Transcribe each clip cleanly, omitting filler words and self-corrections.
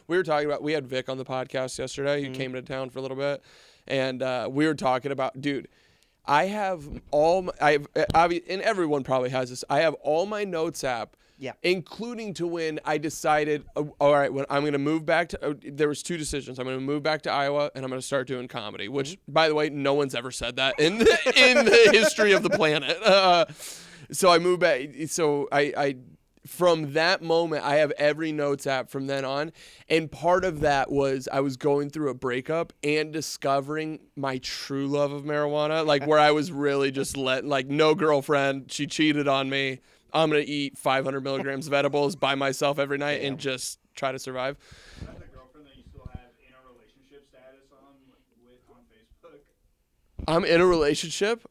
we were talking about, we had Vic on the podcast yesterday. He came to town for a little bit, and we were talking about, dude, I have and everyone probably has this. I have all my notes app, including to when I decided, all right, when I'm going to move back to, there was 2 decisions. I'm going to move back to Iowa, and I'm going to start doing comedy, which, by the way, no one's ever said that in the history of the planet. So I moved back. So I from that moment, I have every notes app from then on. And part of that was I was going through a breakup and discovering my true love of marijuana, like where I was really just no girlfriend. She cheated on me. I'm going to eat 500 milligrams of edibles by myself every night and just try to survive. Is that the girlfriend that you still have in a relationship status on Facebook? I'm in a relationship?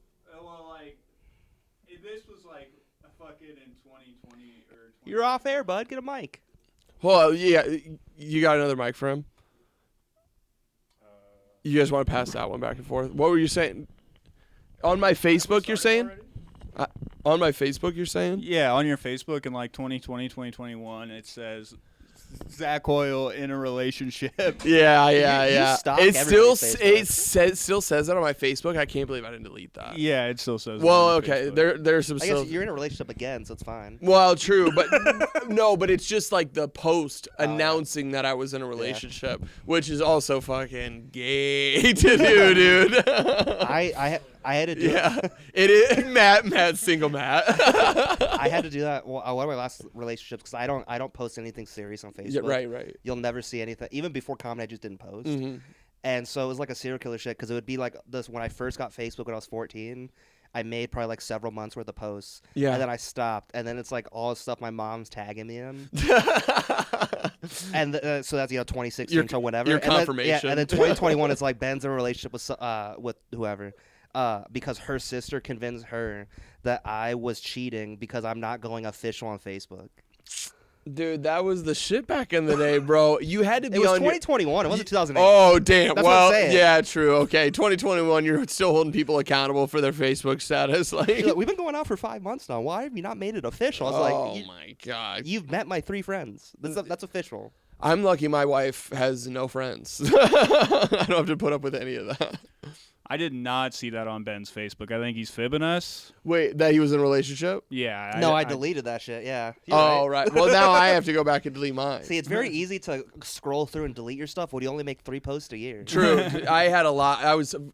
This was like a fucking in 2020 or 20. You're off air, bud. Get a mic. Well, yeah, you got another mic for him? You guys want to pass that one back and forth? What were you saying? On my Facebook, you're saying? On my Facebook, you're saying? Yeah, on your Facebook in like 2020, 2021, it says Zach Hoyle in a relationship. Yeah. You stalk It everybody's still says that on my Facebook. I can't believe I didn't delete that. Yeah, it still says. Well, okay, there's some. I guess you're in a relationship again, so it's fine. Well, true, but no, but it's just like the post announcing that I was in a relationship, which is also fucking gay to do, dude. I had to do it is Matt, single Matt. I had to do that. Well, one of my last relationships, because I don't post anything serious on Facebook. Yeah, right. You'll never see anything. Even before comedy, I just didn't post. Mm-hmm. And so it was like a serial killer shit, because it would be like this when I first got Facebook when I was 14. I made probably like several months worth of posts. Yeah. And then I stopped. And then it's like all the stuff my mom's tagging me in. And so that's 2016 or whatever. Your confirmation. And then 2021 it's like Ben's in a relationship with whoever. Because her sister convinced her that I was cheating because I'm not going official on Facebook. Dude, that was the shit back in the day, bro. You had to be on. It was 2021. It wasn't 2008. Oh, damn. That's what I'm saying. Yeah, true. Okay, 2021. You're still holding people accountable for their Facebook status. Like, we've been going out for 5 months now. Why have you not made it official? I was like, my god. You've met my 3 friends. That's official. I'm lucky my wife has no friends. I don't have to put up with any of that. I did not see that on Ben's Facebook. I think he's fibbing us. Wait, that he was in a relationship? Yeah. No, I deleted that shit. Yeah. Right. Well, now I have to go back and delete mine. See, it's very easy to scroll through and delete your stuff when you only make 3 posts a year. True. I had a lot.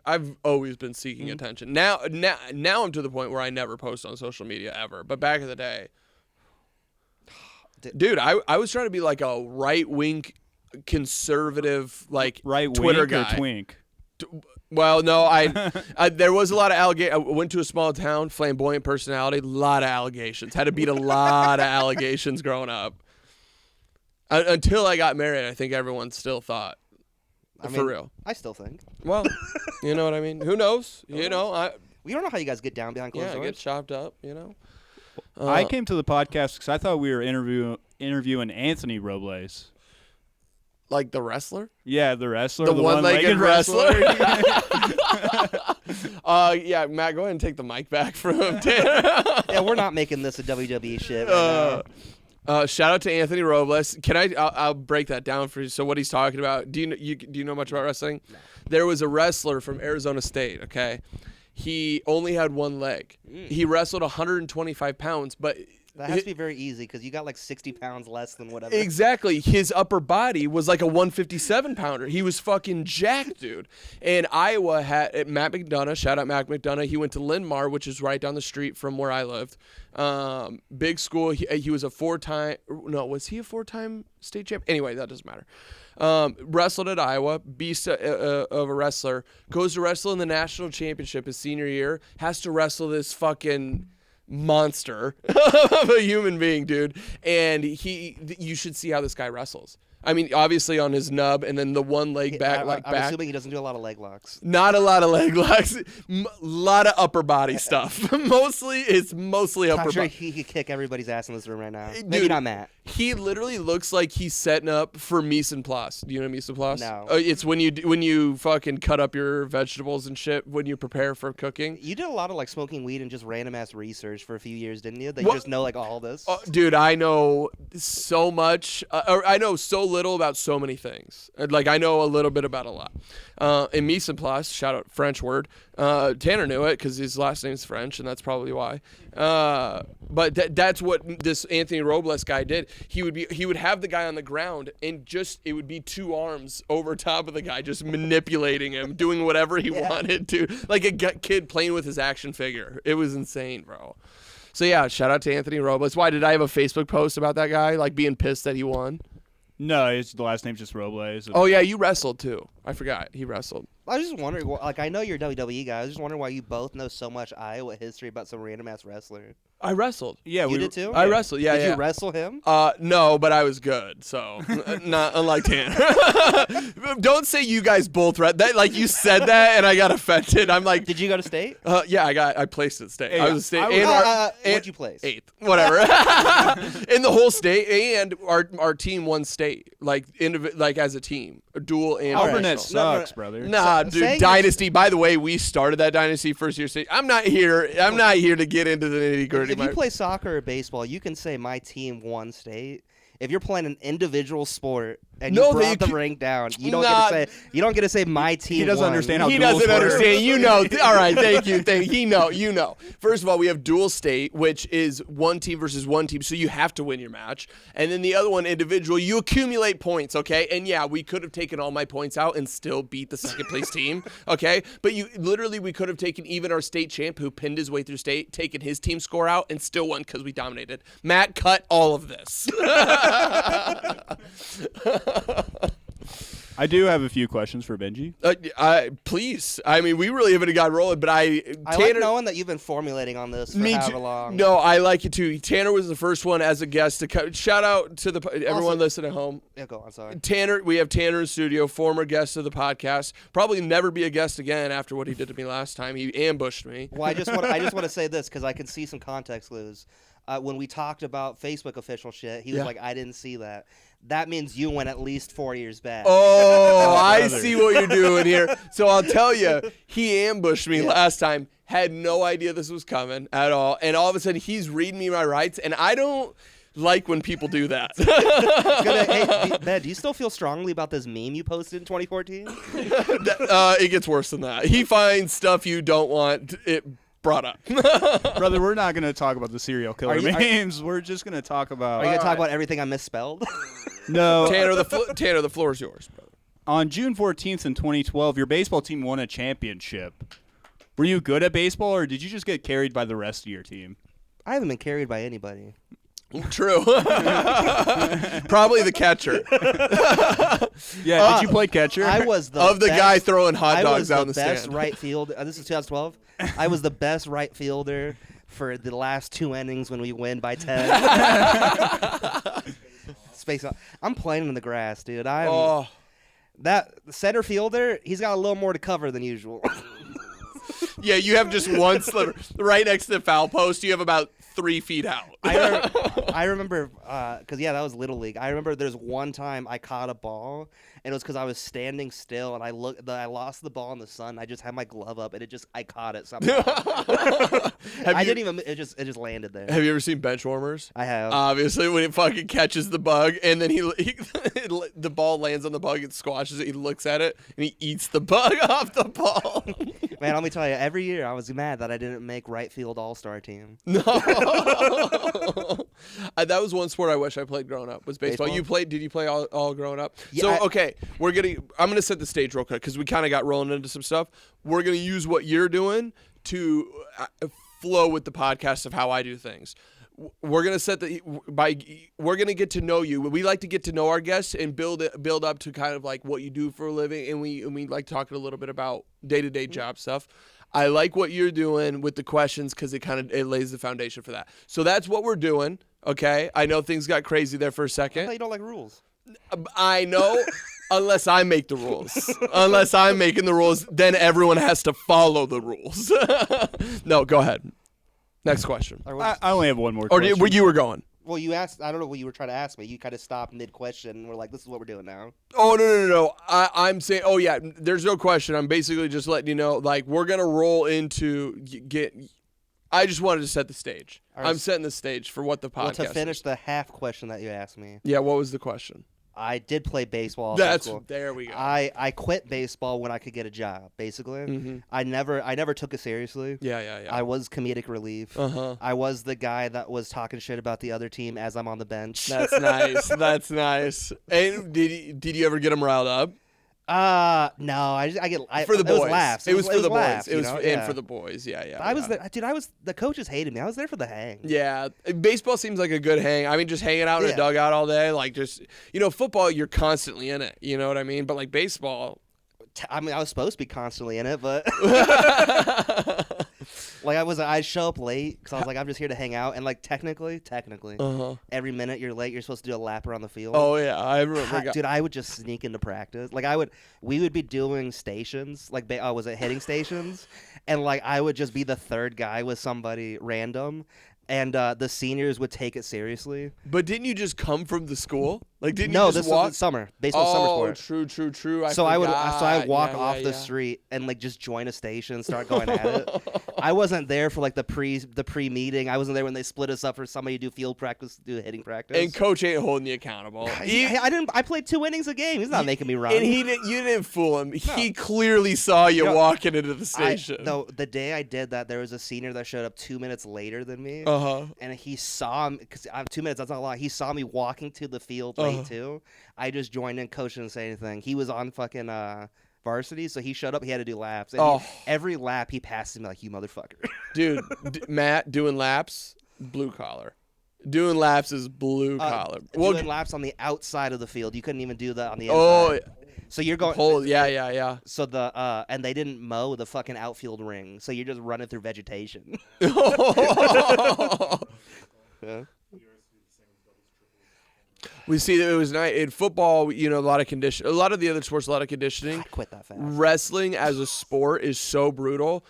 I've always been seeking attention. Now I'm to the point where I never post on social media ever. But back in the day, dude, I was trying to be like a right-wing conservative, like right-wing Twitter guy. Or twink? Well, no, there was a lot of allegations. I went to a small town, flamboyant personality, a lot of allegations. Had to beat a lot of allegations growing up. Until I got married, I think everyone still thought. For real. I still think. Well, you know what I mean? Who knows? You know, we don't know how you guys get down behind closed doors. Get chopped up, you know. I came to the podcast because I thought we were interviewing Anthony Robles. Like the wrestler? Yeah, the wrestler. The one-legged wrestler. Yeah, Matt, go ahead and take the mic back from him. Yeah, we're not making this a WWE shit right now. Shout out to Anthony Robles. I'll break that down for you. So what he's talking about, do you know much about wrestling? No. There was a wrestler from Arizona State, okay? He only had one leg. He wrestled 125 pounds, but that has to be very easy because you got like 60 pounds less than whatever. Exactly. His upper body was like a 157 pounder. He was fucking jacked, dude. And Iowa had Matt McDonough. Shout out Matt McDonough. He went to Linn-Mar, which is right down the street from where I lived. Big school. He was a 4-time. No, was he a 4-time state champ? Anyway, that doesn't matter. Wrestled at Iowa. Beast of a wrestler. Goes to wrestle in the national championship his senior year. Has to wrestle this fucking monster of a human being, dude. And you should see how this guy wrestles. I mean, obviously on his nub and then the one leg back. I'm assuming he doesn't do a lot of leg locks. Not a lot of leg locks. Lot of upper body stuff. It's mostly upper body. I'm sure he could kick everybody's ass in this room right now. Dude, maybe not Matt. He literally looks like he's setting up for mise en place. Do you know mise en place? No. It's when you fucking cut up your vegetables and shit when you prepare for cooking. You did a lot of like smoking weed and just random ass research for a few years, didn't you? That you just know like all this. Dude, I know so much. Or I know so little about so many things. Like, I know a little bit about a lot. And mise en place, shout out French word. Tanner knew it because his last name's French, and that's probably why. But that's what this Anthony Robles guy did. He would have the guy on the ground, and it would be 2 arms over top of the guy, just manipulating him, doing whatever he wanted to, like a kid playing with his action figure. It was insane, bro. So yeah, shout out to Anthony Robles. Why did I have a Facebook post about that guy, like being pissed that he won? No, the last name's just Robles. Oh yeah, you wrestled too. I forgot he wrestled. I was just wondering, like, I know you're a WWE guy. I was just wondering why you both know so much Iowa history about some random ass wrestler. I wrestled. Yeah, you did too. I wrestled. Yeah, Did you wrestle him? No, but I was good. So not unlike Tanner. Don't say you guys both that. Like you said that, and I got offended. I'm like, did you go to state? Yeah, I placed at state. Hey, I was a state. What'd you place? 8th, whatever. In the whole state, and our team won state, like as a team, a dual and Alburnett national. sucks, brother. Nah, dude, dynasty. By the way, we started that dynasty first year state. I'm not here to get into the nitty gritty. If you play soccer or baseball, you can say my team won state. If you're playing an individual sport and you brought the ring down, you don't get to say my team. He doesn't understand how. He doesn't understand. You know. All right, thank you. You know. First of all, we have dual state, which is one team versus one team, so you have to win your match. And then the other one, individual, you accumulate points, okay? And yeah, we could have taken all my points out and still beat the second place team, okay? But we could have taken even our state champ who pinned his way through state, taken his team score out, and still won because we dominated. Matt, cut all of this. I do have a few questions for Benji. Please. I mean, we really haven't got rolling, but I like knowing that you've been formulating on this for however long. No, I like it too. Tanner was the first one as a guest to come. Shout out to everyone listening at home. Yeah, go on. Sorry. We have Tanner in studio, former guest of the podcast. Probably never be a guest again after what he did to me last time. He ambushed me. Well, I just want to say this because I can see some context clues. When we talked about Facebook official shit, he was like, I didn't see that. That means you went at least 4 years back. Oh, I see what you're doing here. So I'll tell you, he ambushed me last time, had no idea this was coming at all. And all of a sudden, he's reading me my rights, and I don't like when people do that. Hey, Ben, do you still feel strongly about this meme you posted in 2014? It gets worse than that. He finds stuff you don't want it brought up. Brother, we're not going to talk about the serial killer memes. We're just going to talk about... Are you going to talk about everything I misspelled? No. Tanner, the floor is yours, brother. On June 14th in 2012, your baseball team won a championship. Were you good at baseball, or did you just get carried by the rest of your team? I haven't been carried by anybody. True. Probably the catcher. Yeah, did you play catcher? I was the guy throwing hot dogs out in the stand. I was the best right field. This is 2012. I was the best right fielder for the last 2 innings when we win by 10. Space out. I'm playing in the grass, dude. That center fielder, he's got a little more to cover than usual. Yeah, you have just one sliver. Right next to the foul post, you have about 3 feet out. I remember, because, that was Little League. I remember there's one time I caught a ball, and it was because I was standing still, and I lost the ball in the sun. I just had my glove up, and I caught it somehow. It just landed there. Have you ever seen bench warmers? I have. Obviously, when it fucking catches the bug, and then the ball lands on the bug, it squashes it, he looks at it, and he eats the bug off the ball. Man, let me tell you, every year I was mad that I didn't make right field all-star team. No. That was one sport I wish I played growing up, was baseball. Did you play all growing up? Yeah, okay, I'm going to set the stage real quick because we kind of got rolling into some stuff. We're going to use what you're doing to flow with the podcast of how I do things. We're gonna we're gonna get to know you. We like to get to know our guests and build up to kind of like what you do for a living, and we like talking a little bit about day-to-day job stuff. I like what you're doing with the questions because it lays the foundation for that. So that's what we're doing. Okay, I know things got crazy there for a second. I thought you don't like rules. I know. Unless I make the rules. Unless I'm making the rules, then everyone has to follow the rules. No, go ahead. Next question. I only have one more question. Or you were going? Well, you asked. I don't know what you were trying to ask me. You kind of stopped mid-question, and we're like, this is what we're doing now. Oh, no. I'm saying, there's no question. I'm basically just letting you know, like, we're going to roll into I just wanted to set the stage. Right. I'm setting the stage for what the podcast is. To finish the half question that you asked me. Yeah, what was the question? I did play baseball. There we go. I quit baseball when I could get a job. Basically, I never took it seriously. Yeah. I was comedic relief. I was the guy that was talking shit about the other team as I'm on the bench. That's nice. That's nice. And did you ever get them riled up? No, for the boys. It was laughs. It was for the laughs, boys. It was and for the boys. Yeah. I was there, dude. The coaches hated me. I was there for the hang. Yeah, baseball seems like a good hang. I mean, just hanging out in a dugout all day, like just football, you're constantly in it. You know what I mean? But like baseball, I mean, I was supposed to be constantly in it, but like I'd show up late because I was like, I'm just here to hang out, and like technically, every minute you're late, you're supposed to do a lap around the field. Oh yeah, I remember. Dude, I would just sneak into practice. Like we would be doing stations, like was it hitting stations, and like I would just be the third guy with somebody random. And the seniors would take it seriously. But didn't you just come from the school? Like, didn't you just this walk? Was summer. Baseball summer sport. True. I would walk off the street and like just join a station and start going at it. I wasn't there for like the pre meeting. I wasn't there when they split us up for somebody to do field practice, do hitting practice. And coach ain't holding you accountable. I played 2 innings a game. He's not making me run. And you didn't fool him. No. He clearly saw you walking into the station. No, the day I did that, there was a senior that showed up 2 minutes later than me. And he saw me because I have 2 minutes. That's not a lot. He saw me walking to the field late too. I just joined in. Coach didn't say anything. He was on fucking varsity, so he showed up. He had to do laps. And every lap he passes me like, you motherfucker. Dude, Matt doing laps, blue collar. Doing laps is blue collar. Doing laps on the outside of the field. You couldn't even do that on the inside. So you're going. Yeah. So and they didn't mow the fucking outfield ring, so you're just running through vegetation. Yeah. We see that it was nice in football. A lot of condition. A lot of the other sports, a lot of conditioning. I quit that fast. Wrestling as a sport is so brutal.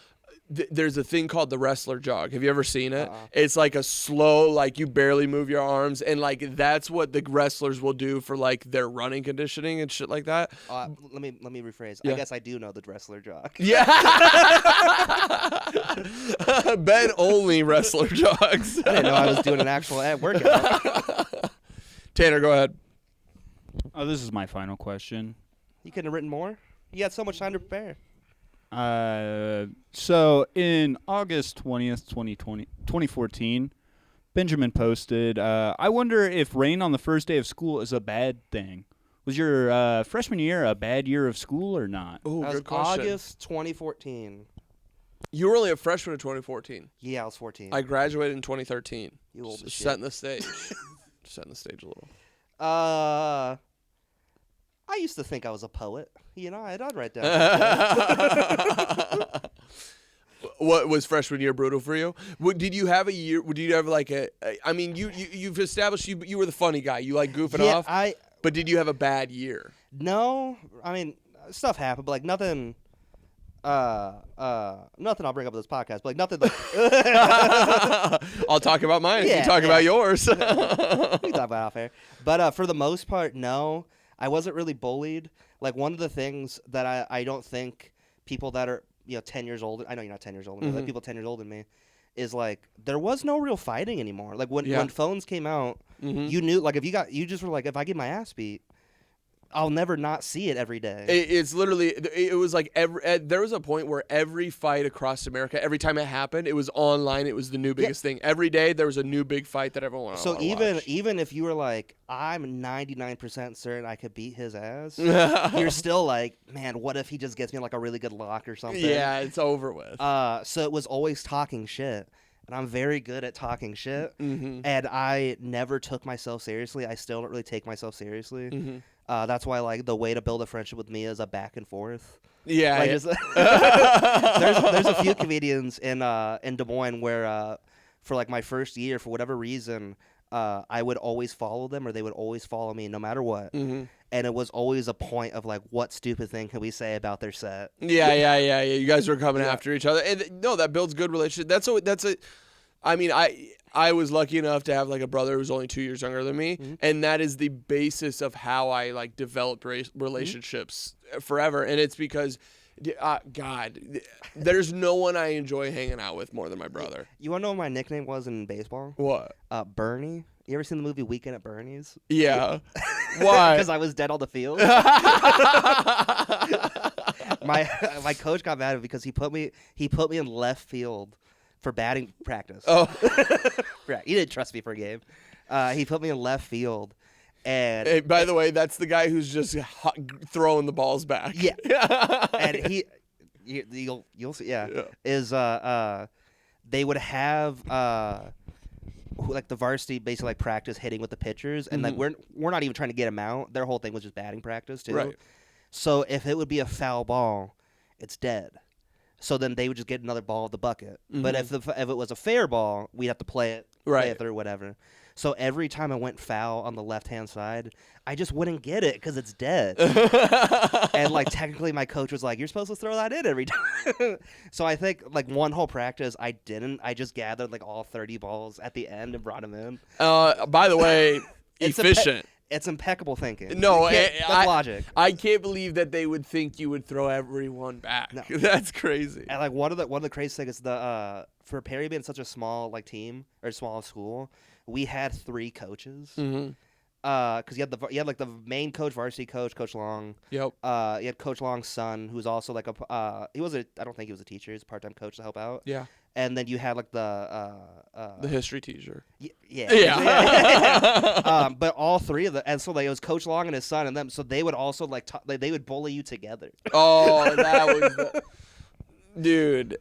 There's a thing called the wrestler jog. Have you ever seen it? It's like a slow, like you barely move your arms, and like that's what the wrestlers will do for like their running conditioning and shit like that. Let me rephrase. Yeah. I guess I do know the wrestler jog. Yeah. Ben only wrestler jogs. I didn't know I was doing an actual workout. Tanner, go ahead. Oh, this is my final question. You couldn't have written more? You had so much time to prepare. So in August 20th, 2014, Benjamin posted, I wonder if rain on the first day of school is a bad thing. Was your freshman year a bad year of school or not? Oh, good question. August 2014. You were only a freshman in 2014. Yeah, I was 14. I graduated in 2013. You old as shit. Setting the stage. Setting the stage a little. I used to think I was a poet. I'd write down. What was freshman year brutal for you? Did you have a year? Did you have like I mean, you've established you were the funny guy. You like goofing off. But did you have a bad year? No, I mean stuff happened, but like nothing. Nothing I'll bring up on this podcast, but like nothing like I'll talk about mine. You talk about yours. We can talk about off air. But for the most part, no. I wasn't really bullied. Like one of the things that I don't think people that are 10 years old, I know you're not 10 years older, but like people 10 years older than me, is like there was no real fighting anymore. Like when phones came out, you knew like you just were like, if I get my ass beat, I'll never not see it every day. It's literally, it was like there was a point where every fight across America, every time it happened, it was online. It was the new biggest thing. Every day there was a new big fight that everyone wanted to watch. Even if you were like, I'm 99% certain I could beat his ass, you're still like, man, what if he just gets me like a really good lock or something? Yeah, it's over with. So it was always talking shit. And I'm very good at talking shit. And I never took myself seriously. I still don't really take myself seriously. That's why like the way to build a friendship with me is a back and forth. Yeah. Like, there's a few comedians in Des Moines where for like my first year, for whatever reason, I would always follow them or they would always follow me no matter what. And it was always a point of like, what stupid thing can we say about their set? Yeah. You guys were coming after each other. And no, that builds good relationship. I mean, I was lucky enough to have like a brother who's only 2 years younger than me, and that is the basis of how I like developed relationships forever. And it's because, God, there's no one I enjoy hanging out with more than my brother. You want to know what my nickname was in baseball? What? Bernie. You ever seen the movie Weekend at Bernie's? Yeah. Why? Because I was dead on the field. My coach got mad at me because he put me in left field for batting practice. Oh, Right. He didn't trust me for a game. He put me in left field, and hey, by the way, that's the guy who's just throwing the balls back. Yeah. And you'll see. Yeah. Is they would have like the varsity basically like practice hitting with the pitchers, and like we're not even trying to get them out. Their whole thing was just batting practice too. Right. So if it would be a foul ball, it's dead. So then they would just get another ball at the bucket. But if it was a fair ball, we'd have to play it through whatever. So every time I went foul on the left-hand side, I just wouldn't get it because it's dead. And like technically my coach was like, you're supposed to throw that in every time. So I think like one whole practice I didn't. I just gathered like all 30 balls at the end and brought them in. By the way, efficient. It's impeccable thinking. No, that's logic. I can't believe that they would think you would throw everyone back. No. That's crazy. And like one of the crazy things is for Perry being such a small like team or small school, we had 3 coaches. Because you had like the main coach, varsity coach, Coach Long. Yep. You had Coach Long's son, who was also like I don't think he was a teacher. He was a part-time coach to help out. Yeah. And then you had like the history teacher. Yeah. But all 3 of them, and so like it was Coach Long and his son and them. So they would also like they would bully you together. Oh, that was dude.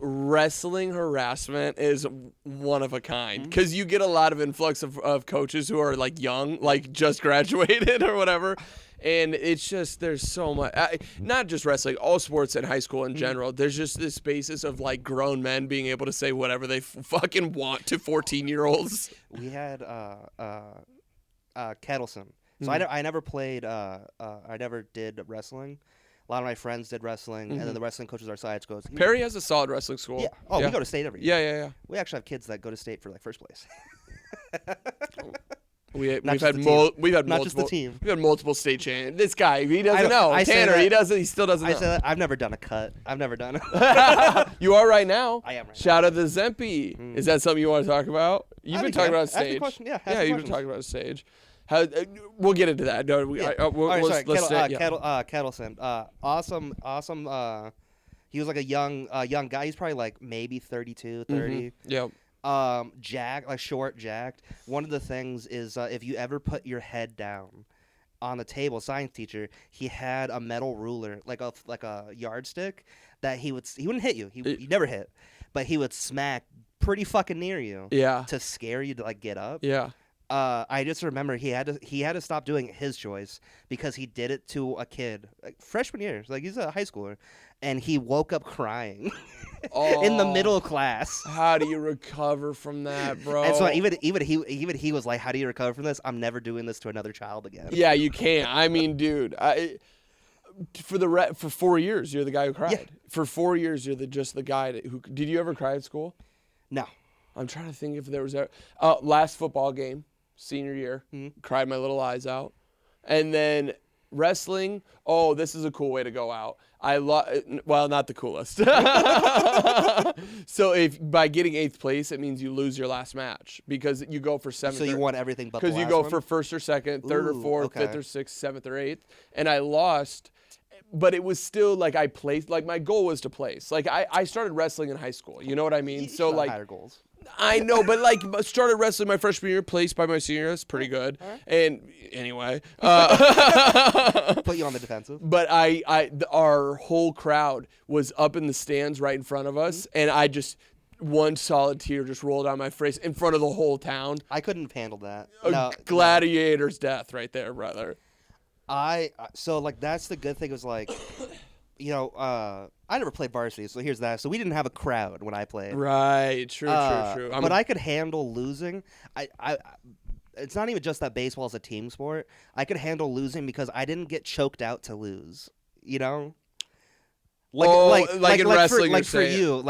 Wrestling harassment is one of a kind because you get a lot of influx of coaches who are like young, like just graduated or whatever. And it's just, there's so much, not just wrestling, all sports in high school in general. There's just this basis of like grown men being able to say whatever they fucking want to 14-year-olds. We had Kettleson. So I never played, I never did wrestling. A lot of my friends did wrestling, and then the wrestling coaches our sides goes. Perry has a solid wrestling school. Yeah. Oh, we go to state every year. Yeah. We actually have kids that go to state for like first place. We've had multiple state champions. This guy, he doesn't know. Tanner, he still doesn't know. I say that I've never done a cut. I've never done it. You are right now. I am right Shout out to Zempi. Is that something you want to talk about? You've been talking about stage. Yeah, you've been talking about stage. We'll get into that. No, Kettleson. Awesome. He was like a young guy. He's probably like maybe 32, 30. Yep. Short, jacked. One of the things is if you ever put your head down on the table, science teacher, he had a metal ruler, like a yardstick, that he wouldn't hit you. He never hit, but he would smack pretty fucking near you. Yeah. To scare you to like get up. Yeah. I just remember he had to stop doing it his choice because he did it to a kid like, freshman year, like he's a high schooler, and he woke up crying in the middle of class. How do you recover from that, bro? And so even he was like, "How do you recover from this? I'm never doing this to another child again." Yeah, you can't. I mean, dude, for 4 years you're the guy who cried. Yeah. For 4 years you're just the guy who. Did you ever cry at school? No. I'm trying to think if there was ever. Last football game. Senior year, cried my little eyes out. And then wrestling, this is a cool way to go out. Well, not the coolest. So if by getting 8th place, it means you lose your last match because you go for 7th. So you won everything but the last because you go one? for 1st or 2nd, 3rd or 4th, okay. 5th or 6th, 7th or 8th, and I lost. But it was still like I placed. Like my goal was to place. Like I started wrestling in high school. You know what I mean? So like higher goals. I know, but like started wrestling my freshman year, placed by my senior. That's pretty good. Right. And anyway, put you on the defensive. But our whole crowd was up in the stands right in front of us, and I just one solid tear just rolled down my face in front of the whole town. I couldn't have handled that. Gladiator's death right there, brother. So like that's the good thing was like. I never played varsity, so here's that. So we didn't have a crowd when I played. Right. True. But I could handle losing. It's not even just that baseball is a team sport. I could handle losing because I didn't get choked out to lose. You know? Like in wrestling, for you,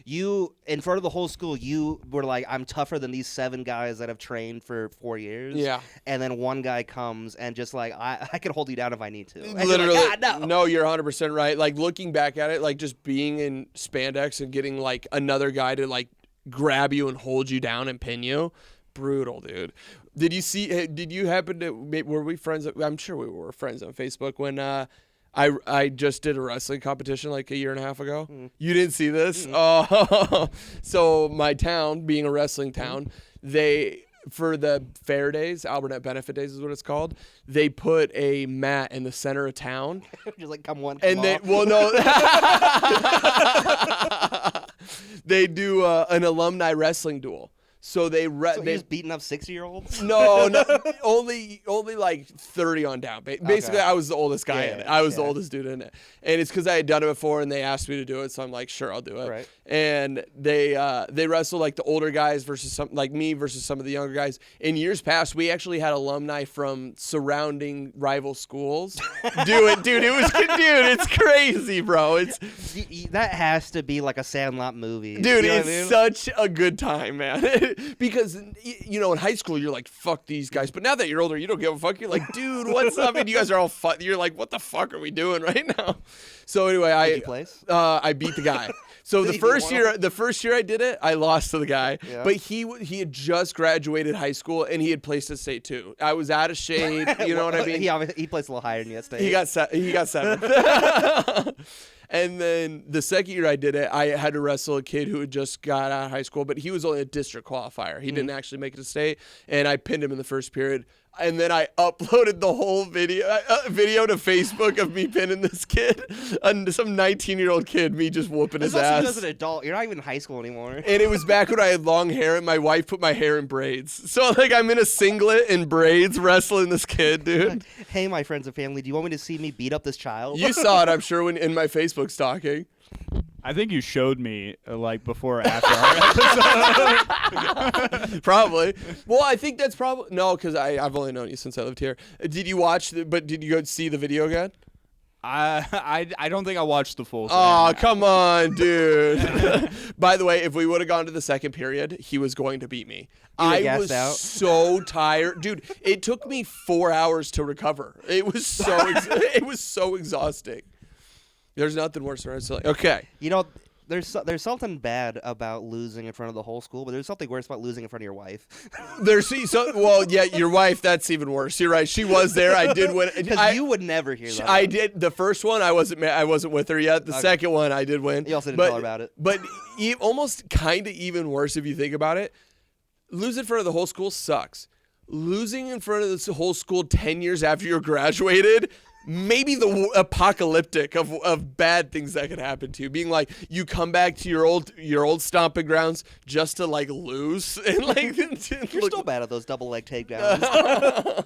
you in front of the whole school, you were like, I'm tougher than these 7 guys that have trained for 4 years. Yeah, and then one guy comes and just like, I can hold you down if I need to. And literally, you're like, no, you're 100% right. Like looking back at it, like just being in spandex and getting like another guy to like grab you and hold you down and pin you, brutal, dude. Did you see? Did you happen to? Were we friends? I'm sure we were friends on Facebook when I just did a wrestling competition like a year and a half ago. You didn't see this? Oh, so my town, being a wrestling town, they. For the fair days, Albert Benefit Days is what it's called. They put a mat in the center of town. Just like come one, come and they off. well no, they do an alumni wrestling duel. So they So you're just beating up 60-year-olds? no, only like 30 on down. Basically, I was the oldest guy in it. I was the oldest dude in it, and it's because I had done it before, and they asked me to do it, so I'm like, sure, I'll do it. Right. And they wrestle like the older guys versus some like me versus some of the younger guys. In years past, we actually had alumni from surrounding rival schools do it, dude. It's crazy, bro. It's that has to be like a Sandlot movie, dude. You know It's what I mean? such a good time, man. Because you know, in high school you're like, fuck these guys, but now that you're older, you don't give a fuck. You're like, dude, what's up? And you guys are all fun. You're like, what the fuck are we doing right now? So anyway, Did you place? I beat the guy. So the first year I did it, I lost to the guy. Yeah. But he had just graduated high school and he had placed at state too. I was out of shape. You know what I mean? He placed a little higher than you at state. He got seventh. And then the second year I did it, I had to wrestle a kid who had just got out of high school, but he was only a district qualifier. He didn't actually make it to state, and I pinned him in the first period. And then I uploaded the whole video to Facebook of me pinning this kid, and some 19-year-old kid, me just whooping his ass. As an adult, you're not even in high school anymore. And it was back when I had long hair, and my wife put my hair in braids. So like I'm in a singlet and braids wrestling this kid, dude. Hey, my friends and family, do you want me to see me beat up this child? You saw it, I'm sure, when in my Facebook stalking. I think you showed me like before or after our episode. Probably. Well, I think that's probably no, because I've only known you since I lived here. Did you watch? But did you go see the video again? I don't think I watched the full thing. Oh, come on, dude. By the way, if we would have gone to the second period, he was going to beat me. I was so tired. Dude, it took me 4 hours to recover. It was so exhausting. There's nothing worse than wrestling. Okay. You know, there's something bad about losing in front of the whole school, but there's something worse about losing in front of your wife. Your wife, that's even worse. You're right. She was there. I did win. Because you would never hear that. I did. The first one, I wasn't with her yet. The second one, I did win. You also didn't tell her about it. But almost kind of even worse if you think about it. Losing in front of the whole school sucks. Losing in front of the whole school 10 years after you're graduated, maybe the apocalyptic of bad things that could happen to you. Being like, you come back to your old stomping grounds just to like lose and like you're still bad at those double leg takedowns.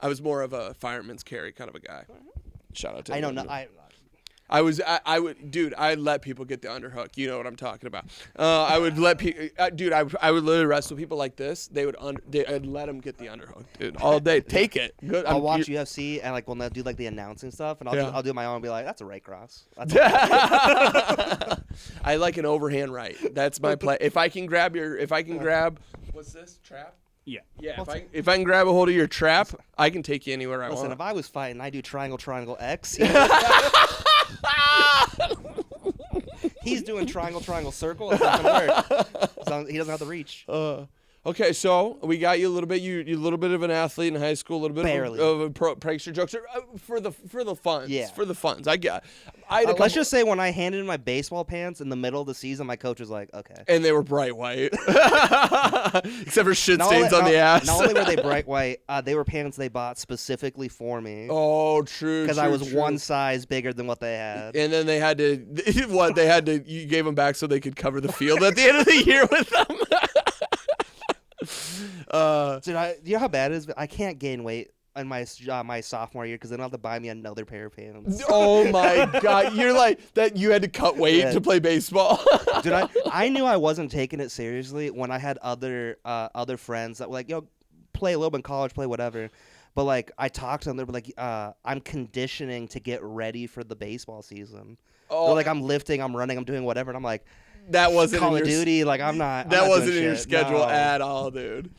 I was more of a fireman's carry kind of a guy. Shout out to I him. know. I would, dude. I'd let people get the underhook. You know what I'm talking about. I would let people, dude. I would literally wrestle people like this. I'd let them get the underhook, dude, all day. Take it. Good. I'll watch UFC and like when they'll do like the announcing stuff, and I'll do my own and be like, that's a right cross. I like an overhand right. That's my play. If I can grab what's this trap? Yeah. Yeah. If I can grab a hold of your trap, I can take you anywhere I want. Listen, if I was fighting, I do triangle X. He's doing triangle circle. It's not gonna work. He doesn't have the reach. Okay, so we got you a little bit. You're a little bit of an athlete in high school, a little bit of a prankster jokester for the funds. Yeah, for the funds. Let's just say when I handed in my baseball pants in the middle of the season, my coach was like, "Okay." And they were bright white, except for shit stains on the ass. Not only were they bright white, they were pants they bought specifically for me. Oh, true. Because I was one size bigger than what they had. And then they had to you gave them back so they could cover the field at the end of the year with them. Dude, you know how bad it is? I can't gain weight in my sophomore year because then I'll have to buy me another pair of pants. Oh my god, you're like that. You had to cut weight to play baseball. Dude, I knew I wasn't taking it seriously when I had other friends that were like, yo, play a little bit in college, play whatever. But like I talked to them, they were like, I'm conditioning to get ready for the baseball season. Oh. They're like, I'm lifting, I'm running, I'm doing whatever, and I'm like, that wasn't Call of Duty. Like I'm not. That wasn't in your schedule at all, dude.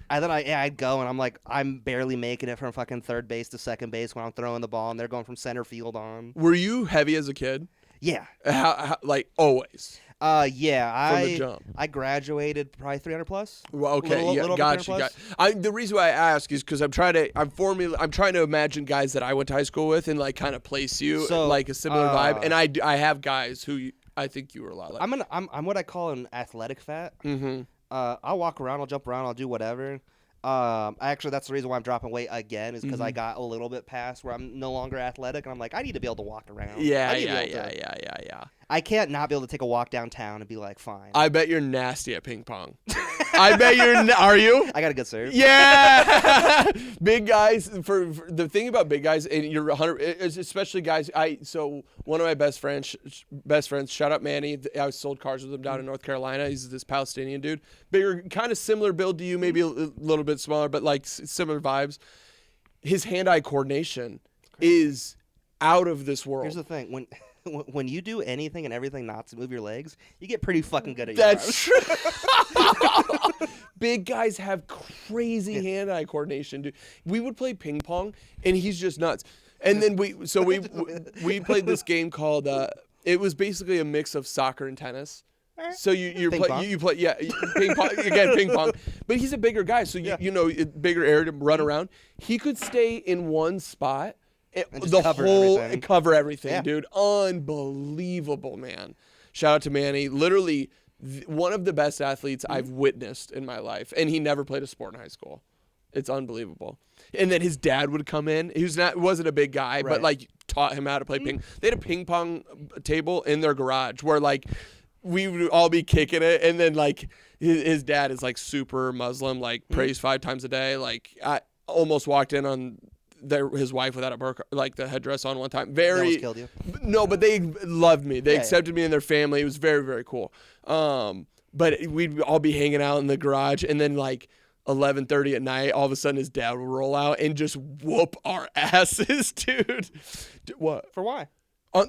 And then I'd go and I'm like, I'm barely making it from fucking third base to second base when I'm throwing the ball and they're going from center field on. Were you heavy as a kid? Yeah. How like always? Yeah, from the jump? I graduated probably 300 plus. Well, okay, little got you. The reason why I ask is because I'm trying to imagine guys that I went to high school with and like kind of place you like a similar vibe. And I have guys who I think you were a lot like. I'm what I call an athletic fat. Mm-hmm. I'll walk around, I'll jump around, I'll do whatever. Actually, that's the reason why I'm dropping weight again, is because I got a little bit past where I'm no longer athletic, and I'm like, I need to be able to walk around. Yeah. I can't not be able to take a walk downtown and be like, fine. I bet you're nasty at ping pong. I bet are you? I got a good serve. Yeah. Big guys, for the thing about big guys, and you're 100, especially guys. So one of my best friends, shout out Manny. I sold cars with him down in North Carolina. He's this Palestinian dude, bigger, kind of similar build to you, maybe a little bit smaller, but like similar vibes. His hand-eye coordination is out of this world. Here's the thing: when you do anything and everything not to move your legs, you get pretty fucking good at That's true. Big guys have crazy hand-eye coordination, dude. We would play ping pong, and he's just nuts. And then we played this game called. It was basically a mix of soccer and tennis. So you play ping pong again, ping pong. But he's a bigger guy, so you know, bigger area to run around. He could stay in one spot. Cover everything, dude. Unbelievable, man. Shout out to Manny. Literally one of the best athletes I've witnessed in my life, and he never played a sport in high school. It's unbelievable. And then his dad would come in. He wasn't a big guy, but like taught him how to play ping. They had a ping pong table in their garage where like we would all be kicking it, and then like his dad is like super Muslim, like prays 5 times a day. Like I almost walked in on his wife without a burqa, like the headdress on one time. Almost killed you. No, but they loved me. They accepted me in their family. It was very, very cool. But we'd all be hanging out in the garage, and then like 11:30 at night, all of a sudden his dad would roll out and just whoop our asses, dude. What? For why?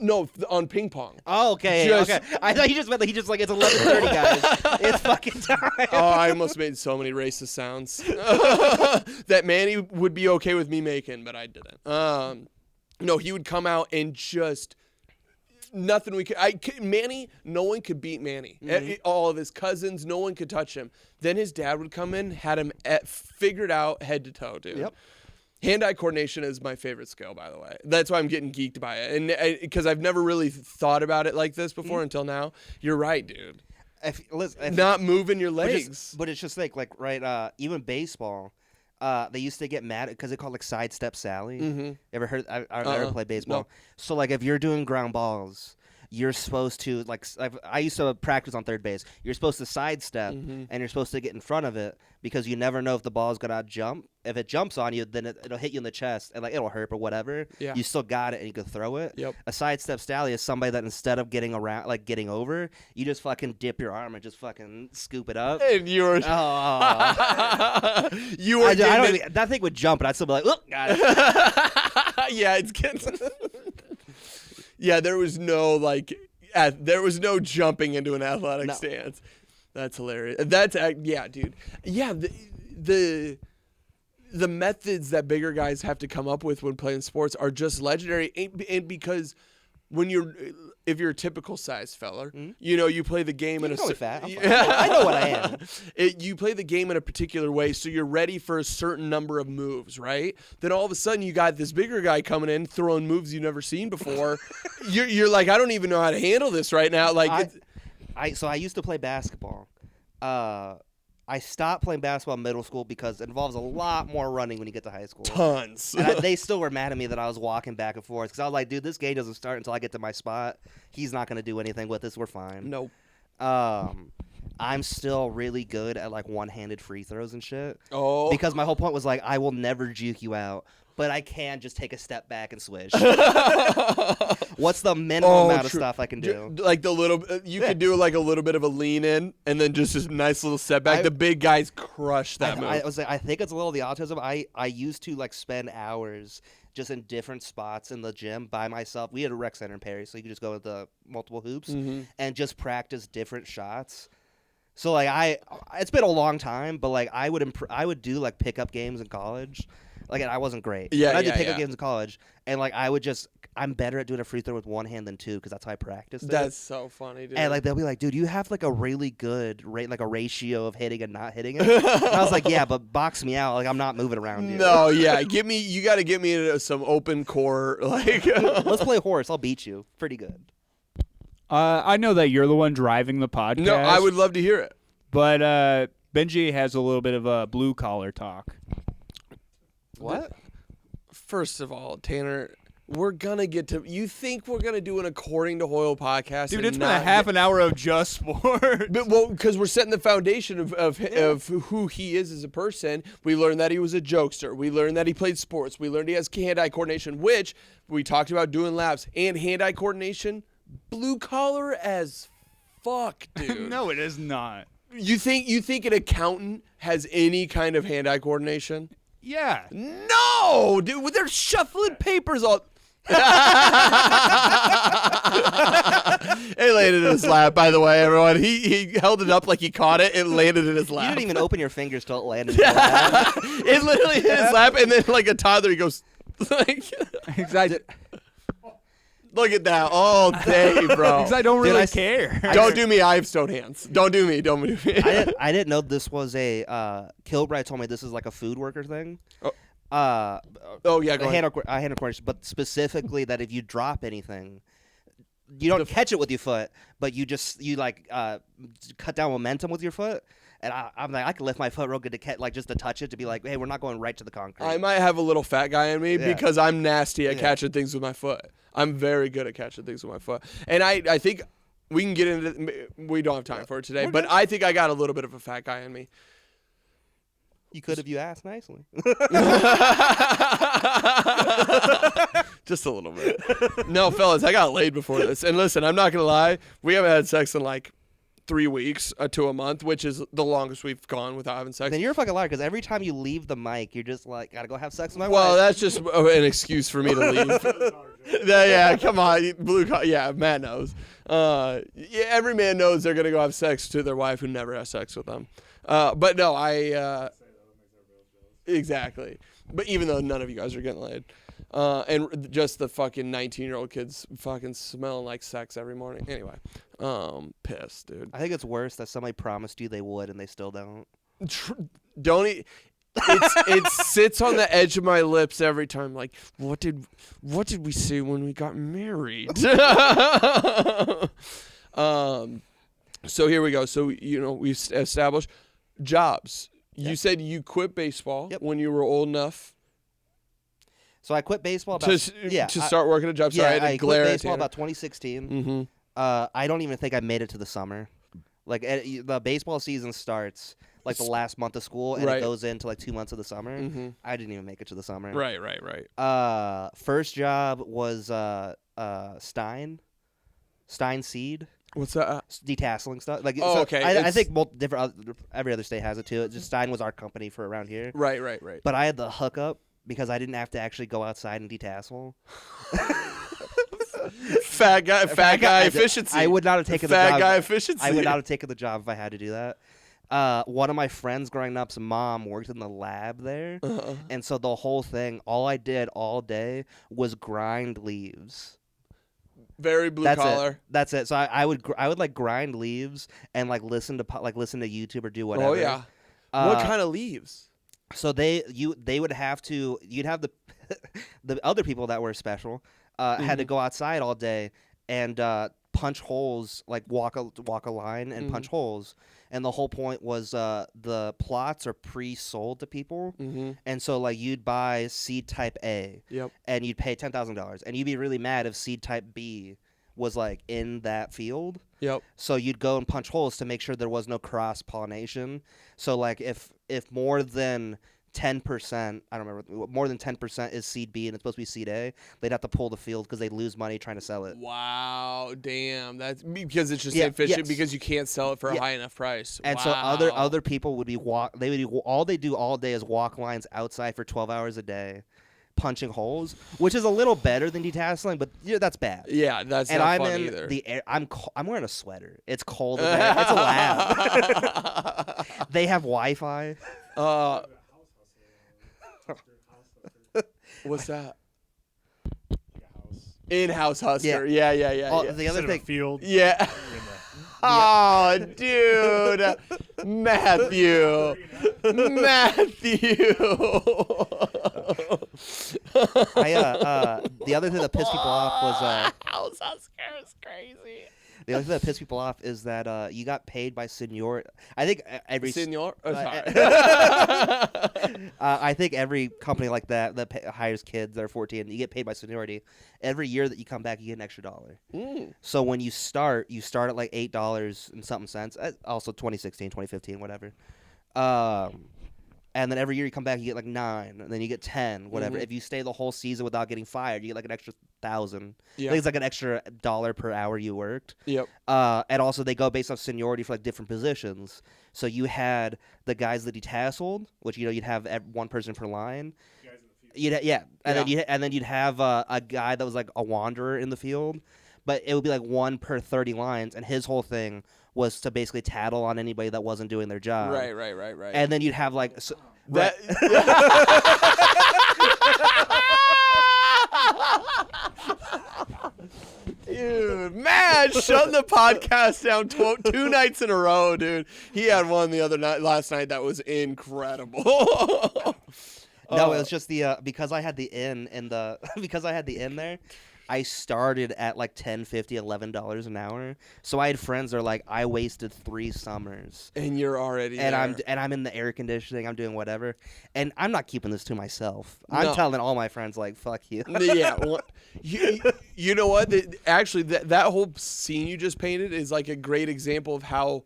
No, on ping pong. Oh, okay. Okay. I thought he just meant like it's 11:30, guys. It's fucking time. Oh, I almost made so many racist sounds that Manny would be okay with me making, but I didn't. No, he would come out and just nothing we could. Manny, no one could beat Manny. All of his cousins, no one could touch him. Then his dad would come in, had him figured out head to toe, dude. Yep. Hand-eye coordination is my favorite skill, by the way. That's why I'm getting geeked by it, and because I've never really thought about it like this before until now. You're right, dude. Not moving your legs, but it's just like even baseball. They used to get mad because they called like sidestep Sally. You ever heard? I've never played baseball. No. So like if you're doing ground balls, you're supposed to I used to practice on third base. You're supposed to sidestep and you're supposed to get in front of it because you never know if the ball's gonna jump. If it jumps on you, then it'll hit you in the chest and like it'll hurt or whatever. Yeah. You still got it and you can throw it. Yep. A sidestep Sally is somebody that instead of getting around, like getting over, you just fucking dip your arm and just fucking scoop it up. And you were you were that thing would jump and I'd still be like, look, got it. Yeah, it's getting yeah, there was no jumping into an athletic stance. That's hilarious. Yeah, dude. Yeah, the methods that bigger guys have to come up with when playing sports are just legendary. And because if you're a typical size fella, you know, you play the game in a fat. I know what I am. You play the game in a particular way, so you're ready for a certain number of moves, right? Then all of a sudden you got this bigger guy coming in throwing moves you've never seen before. you're like, I don't even know how to handle this right now. Like, so I used to play basketball. I stopped playing basketball in middle school because it involves a lot more running when you get to high school. Tons. And they still were mad at me that I was walking back and forth because I was like, dude, this game doesn't start until I get to my spot. He's not going to do anything with this. We're fine. Nope. I'm still really good at like one-handed free throws and shit. Oh. Because my whole point was like, I will never juke you out, but I can just take a step back and swish. What's the minimum amount of stuff I can do? Like you could do like a little bit of a lean in and then just this nice little step back. The big guys crush that move. I think it's a little the autism. I used to like spend hours just in different spots in the gym by myself. We had a rec center in Perry, so you could just go with the multiple hoops and just practice different shots. So like it's been a long time, but like I would do like pickup games in college Like, and I wasn't great. Yeah, but I did yeah, pickup yeah. games in college, and like I'm better at doing a free throw with one hand than two because that's how I practiced it. That's so funny, dude. And like they'll be like, dude, you have like a really good rate, like a ratio of hitting and not hitting it. And I was like, yeah, but box me out. Like I'm not moving around you. No, yeah, you got to get me into some open core. Like, let's play horse. I'll beat you. Pretty good. I know that you're the one driving the podcast. No, I would love to hear it. But Benji has a little bit of a blue collar talk. What? First of all, Tanner, we're gonna get to. You think we're gonna do an According to Hoyle podcast? Dude, and it's been a half an hour of just sports. But, well, because we're setting the foundation of who he is as a person. We learned that he was a jokester. We learned that he played sports. We learned he has hand-eye coordination, which we talked about doing laps and hand-eye coordination. Blue collar as fuck, dude. No, it is not. You think an accountant has any kind of hand-eye coordination? Yeah. No, dude. They're shuffling papers all. He landed in his lap, by the way, everyone. He held it up like he caught it. It landed in his lap. You didn't even open your fingers till it landed in your lap. It literally hit his lap, and then like a toddler, he goes, like, Exactly. look at that all day, bro. Because I don't really care. Don't do me. I have stone hands. Don't do me. Don't do me. I didn't know this was a Kilbright told me this is like a food worker thing. Oh yeah, go ahead. Hand coordination, but specifically that if you drop anything, you don't catch it with your foot, but you cut down momentum with your foot. And I'm like, I can lift my foot real good to catch, like just to touch it, to be like, hey, we're not going right to the concrete. I might have a little fat guy in me because I'm nasty at catching things with my foot. I'm very good at catching things with my foot, and I think we can get into. We don't have time for it today, but I think I got a little bit of a fat guy in me. You could if you asked nicely. Just a little bit. No, fellas, I got laid before this. And listen, I'm not going to lie. We haven't had sex in like 3 weeks to a month, which is the longest we've gone without having sex. Then you're a fucking liar because every time you leave the mic, you're just like, gotta go have sex with my wife. Well, that's just an excuse for me to leave. Yeah, come on. Yeah, Matt knows. Every man knows they're going to go have sex to their wife who never has sex with them. But no, exactly. But even though none of you guys are getting laid. And just the fucking 19-year-old kids fucking smelling like sex every morning. Anyway, pissed, dude. I think it's worse that somebody promised you they would and they still don't. Don't eat. It sits on the edge of my lips every time. Like, what did we say when we got married? So here we go. So we've established jobs. Yep. You said you quit baseball when you were old enough. So I quit baseball to start working a job. Sorry, I glare quit at baseball Tanner. about 2016. Mm-hmm. I don't even think I made it to the summer. Like the baseball season starts like the last month of school and it goes into like 2 months of the summer. Mm-hmm. I didn't even make it to the summer. Right. First job was Stein Seed. What's that? Detasseling stuff. Like, okay. I think every other state has it too. Just Stein was our company for around here. Right. But I had the hookup because I didn't have to actually go outside and detassel. Fat guy efficiency. I would not have taken the job. Fat guy efficiency. I would not have taken the job if I had to do that. One of my friends growing up's mom worked in the lab there, and so the whole thing, all I did all day was grind leaves. Very blue collar. That's it. So I would like grind leaves and like listen to YouTube or do whatever. Oh yeah. What kind of leaves? So they would have to. You'd have the other people that were special had to go outside all day and punch holes, like walk a line and punch holes. And the whole point was the plots are pre-sold to people, and so like you'd buy seed type A, and you'd pay $10,000, and you'd be really mad if seed type B was like in that field. So you'd go and punch holes to make sure there was no cross pollination. So like if more than 10%, I don't remember, more than 10% is seed B and it's supposed to be seed A, they'd have to pull the field because they'd lose money trying to sell it. Wow, damn. That's because it's just inefficient because you can't sell it for a high enough price. And so other people would be all they do all day is walk lines outside for 12 hours a day, punching holes, which is a little better than detasseling, but that's bad. Yeah, that's and not I'm fun in either. The air. I'm wearing a sweater. It's cold in there. It's a lab. They have Wi-Fi. What's that? Like a house. In-house husker. Yeah. Yeah. Oh, yeah. the other Instead of a thing. field. Yeah. you're in the- Oh, dude. Matthew. The other thing that pissed people off was House husker is crazy. the other thing that pissed people off is that you got paid by senior. I think every Senor? Oh, sorry. I think every company like that hires kids that are 14, you get paid by seniority. Every year that you come back, you get an extra $1. So when you start at like $8 and something cents. Also 2016, 2015, whatever. And then every year you come back, you get like 9, and then you get 10, whatever. If you stay the whole season without getting fired, you get like an extra 1,000. Yeah. I think it's like an extra $1 per hour you worked. Yep. And also they go based off seniority for like different positions. So you had the guys that detasseled, which you'd have one person per line. And then you'd have a guy that was like a wanderer in the field, but it would be like 1 per 30 lines, and his whole thing was to basically tattle on anybody that wasn't doing their job. Right. And then you'd have like Dude, man, shutting the podcast down 2 nights in a row, dude. He had one last night that was incredible. No, it was just the because I had the in there. I started at like $10.50, $11 an hour. So I had friends that are like, I wasted 3 summers. And you're already and there. I'm in the air conditioning. I'm doing whatever. And I'm not keeping this to myself. I'm telling all my friends like, fuck you. Yeah. Well, you know what? Actually, that whole scene you just painted is like a great example of how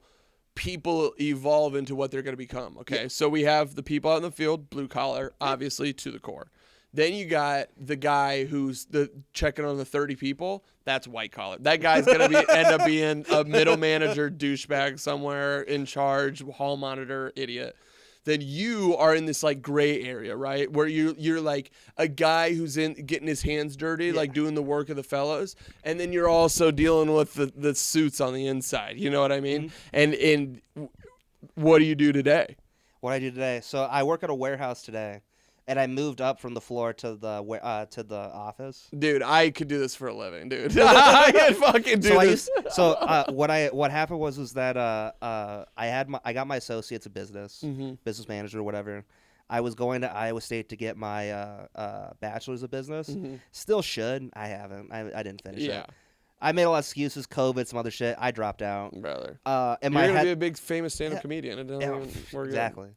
people evolve into what they're going to become. Okay. Yeah. So we have the people out in the field, blue collar, obviously to the core. Then you got the guy who's checking on the 30 people. That's white collar. That guy's gonna end up being a middle manager, douchebag somewhere in charge, hall monitor, idiot. Then you are in this like gray area, right, where you're like a guy who's getting his hands dirty, like doing the work of the fellows, and then you're also dealing with the suits on the inside. You know what I mean? And what do you do today? What I do today? So I work at a warehouse today. And I moved up from the floor to the office. Dude, I could do this for a living, dude. I could fucking do this. What happened was that I got my associates of business, business manager or whatever. I was going to Iowa State to get my bachelor's of business. Still should. I haven't. I didn't finish it. I made a lot of excuses, COVID, some other shit. I dropped out. Brother. You're going to be a big famous stand-up comedian. It doesn't even work exactly.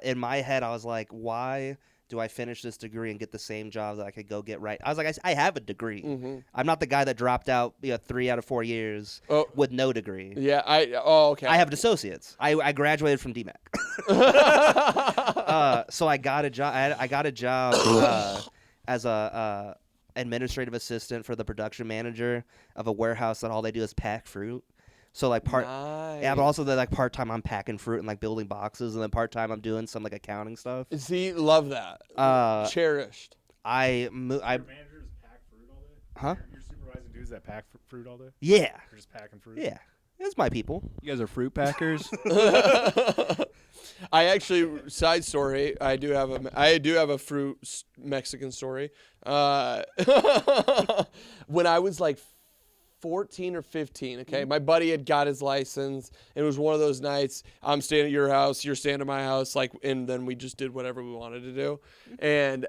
In my head, I was like, why do I finish this degree and get the same job that I could go get right? I was like, I have a degree. I'm not the guy that dropped out 3 out of 4 years with no degree. Yeah, okay. I have an associate's. I graduated from DMAC. So I got a job. I got a job as a administrative assistant for the production manager of a warehouse that all they do is pack fruit. So like nice. Yeah, but also they're like part-time I'm packing fruit and like building boxes, and then part-time I'm doing some like accounting stuff. See, love that. Cherished. Your managers pack fruit all day? Huh? You're supervising dudes that pack fruit all day? Yeah. You're just packing fruit? Yeah. It's my people. You guys are fruit packers? I actually, side story, I do have a fruit Mexican story. When I was like 14 or 15, okay? My buddy had got his license. It was one of those nights, I'm staying at your house, you're staying at my house, and then we just did whatever we wanted to do. And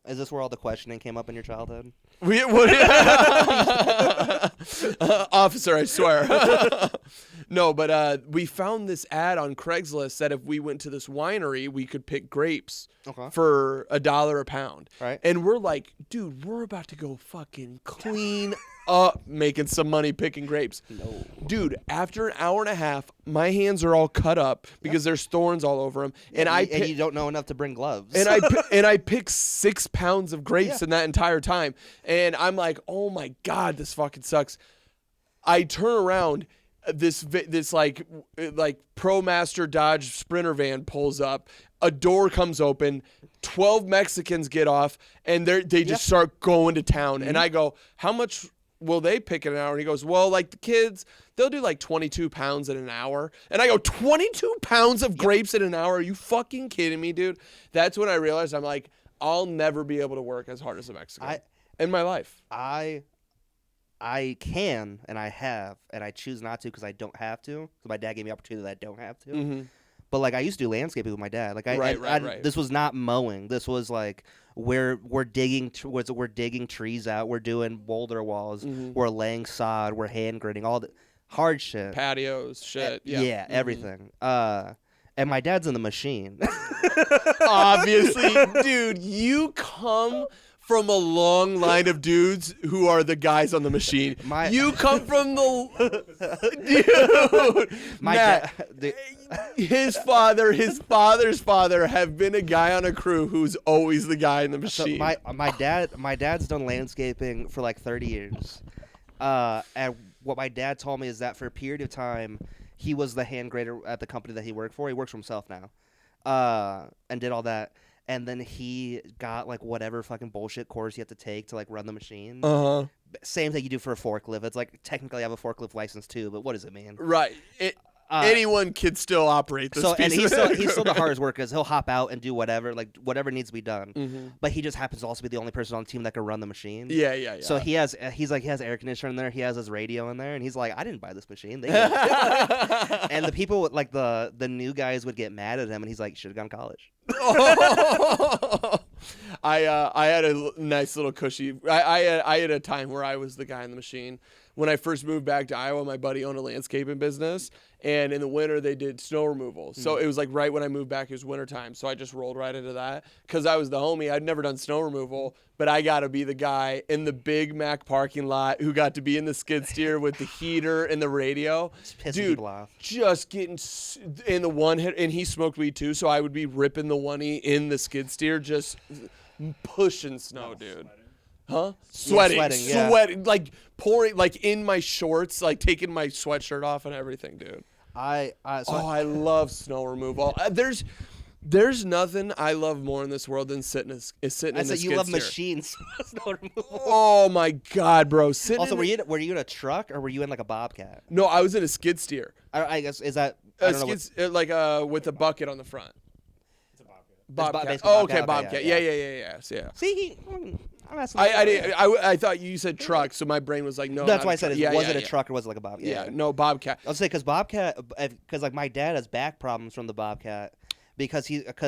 is this where all the questioning came up in your childhood? Officer, I swear. No, but we found this ad on Craigslist that if we went to this winery, we could pick grapes for $1 a pound. Right. And we're like, dude, we're about to go fucking clean up making some money picking grapes. No. Dude, after an hour and a half, my hands are all cut up because there's thorns all over them. And you don't know enough to bring gloves. And I picked 6 pounds of grapes in that entire time. And I'm like, oh my God, this fucking sucks. I turn around, this like ProMaster Dodge Sprinter van pulls up. A door comes open, 12 Mexicans get off, and they just start going to town. And I go, how much will they pick in an hour? And he goes, well, like the kids, they'll do like 22 pounds in an hour. And I go, 22 pounds of grapes in an hour? Are you fucking kidding me, dude? That's when I realized I'm like, I'll never be able to work as hard as a Mexican in my life. I can, and I have, and I choose not to because I don't have to. Because my dad gave me opportunity that I don't have to. Mm-hmm. But like I used to do landscaping with my dad. Like Right. This was not mowing. This was like we're digging we're digging trees out. We're doing boulder walls. Mm-hmm. We're laying sod. We're hand grading all the hard shit. Patios, shit. Yeah, Mm-hmm. everything. And my dad's in the machine. Obviously, dude, you come from a long line of dudes who are the guys on the machine. You come from the dude. Matt, his father's father have been a guy on a crew who's always the guy in the machine. So my dad's done landscaping for like 30 years. And what my dad told me is that for a period of time, he was the hand grader at the company that he worked for. He works for himself now, and did all that. And then he got like whatever fucking bullshit course you have to take to like run the machine. Same thing you do for a forklift. It's like technically I have a forklift license too, but what does it mean? Right. Anyone can still operate this. And he's still the hardest worker because he'll hop out and do whatever needs to be done. Mm-hmm. But he just happens to also be the only person on the team that can run the machine. Yeah. So he has air conditioner in there. He has his radio in there, and he's like, I didn't buy this machine. They did. And the people like the new guys would get mad at him, and he's like, should have gone to college. I had a nice little cushy. I had a time where I was the guy in the machine. When I first moved back to Iowa, my buddy owned a landscaping business, and in the winter they did snow removal. So it was like right when I moved back, it was wintertime. So I just rolled right into that because I was the homie. I'd never done snow removal, but I got to be the guy in the Big Mac parking lot who got to be in the skid steer with the heater and the radio. Just pissing Dude, people off. just getting in the one hit, and he smoked weed too, so I would be ripping the one-e in the skid steer, just pushing snow, dude. Huh? Sweating, like pouring, like in my shorts, like taking my sweatshirt off and everything, dude. I love snow removal. There's nothing I love more in this world than sitting in a skid steer. You love machines. Snow removal. Oh my god, bro! Also, were you in a truck or were you in like a Bobcat? No, I was in a skid steer. I guess is that with a bucket on the front. It's a Bobcat. Bobcat. Oh, okay, Bobcat. Yeah. See, I'm asking. I thought you said truck, so my brain was like, no. That's why I said, was it a yeah. truck or was it like a Bobcat? Yeah, no, Bobcat. I'll say because like my dad has back problems from the Bobcat because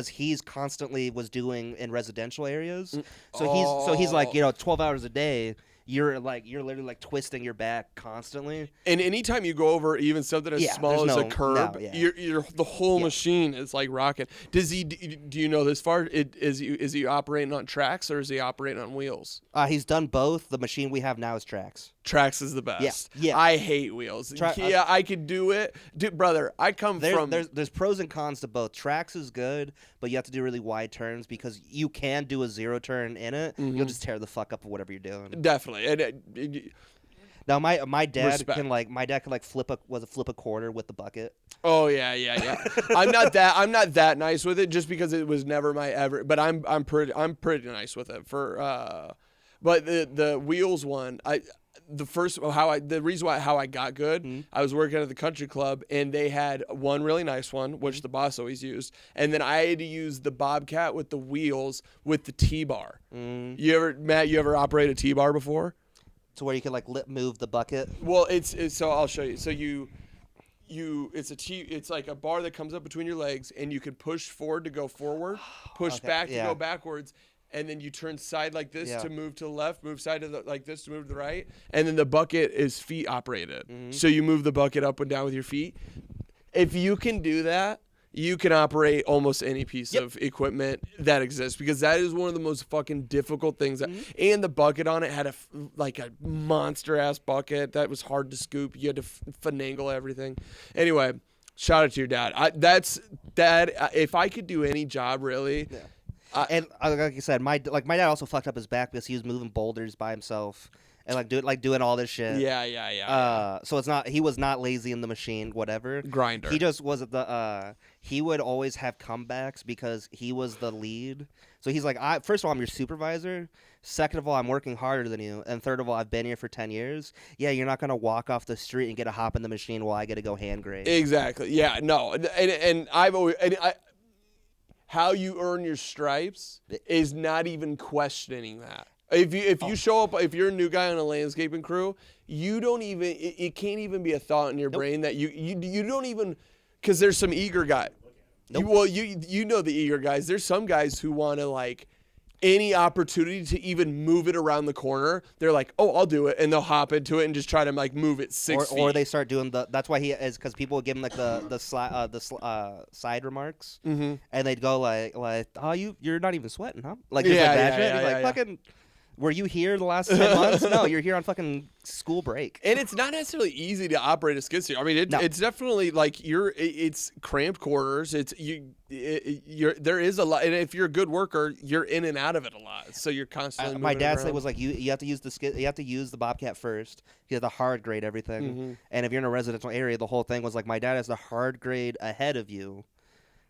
he's constantly was doing in residential areas. So he's like 12 hours a day. You're literally like twisting your back constantly. And anytime you go over even something as small as a curb, you're the whole machine is like rocking. Do you know this far? Is he operating on tracks or is he operating on wheels? He's done both. The machine we have now is tracks. Tracks is the best. Yeah. I hate wheels. I could do it. Dude, brother, I come from... There's pros and cons to both. Tracks is good, but you have to do really wide turns because you can do a zero turn in it. Mm-hmm. You'll just tear the fuck up of whatever you're doing. Definitely. Now my dad Respect. can flip a quarter with the bucket. Oh yeah. I'm not that nice with it just because it was never my ever. But I'm pretty nice with it for. But the wheels one the reason how I got good, mm-hmm. I was working at the country club and they had one really nice one, which the boss always used, and then I had to use the Bobcat with the wheels with the T-bar. Mm. You ever operate a T-bar before? To where you can like move the bucket. Well, it's so I'll show you. So it's like a bar that comes up between your legs, and you can push forward to go forward, push back to go backwards. And then you turn side like this to move to the left, move side like this to move to the right. And then the bucket is feet operated. Mm-hmm. So you move the bucket up and down with your feet. If you can do that, you can operate almost any piece of equipment that exists because that is one of the most fucking difficult things. And the bucket on it had a monster ass bucket that was hard to scoop. You had to finagle everything. Anyway, shout out to your dad. If I could do any job really. Yeah. And like I said, my dad also fucked up his back because he was moving boulders by himself and doing all this shit. Yeah. So he was not lazy in the machine, whatever. Grinder. He just wasn't he would always have comebacks because he was the lead. So he's like, first of all, I'm your supervisor. Second of all, I'm working harder than you. And third of all, I've been here for 10 years. Yeah, you're not going to walk off the street and get a hop in the machine while I get to go hand grade. Exactly. Yeah, no. And I've always... how you earn your stripes is not even questioning that. If you show up, if you're a new guy on a landscaping crew, you don't even, it can't even be a thought in your brain that you don't even, because there's some eager guy. Well, you know the eager guys. There's some guys who want to like any opportunity to even move it around the corner. They're like, oh, I'll do it, and they'll hop into it and just try to like move it 6 feet. Or they start doing that's why he is, because people would give him like the side remarks, and they'd go like oh, you're not even sweating, huh? Like just like that shit. He's like fucking. Were you here the last 10 months? No, you're here on fucking school break. And it's not necessarily easy to operate a skid steer. I mean, it's definitely like it's cramped quarters. There is a lot, and if you're a good worker, you're in and out of it a lot. So you're constantly. My dad said was like you have to use the skid. You have to use the Bobcat first. You have to hard grade everything. And if you're in a residential area, the whole thing was like my dad has the hard grade ahead of you.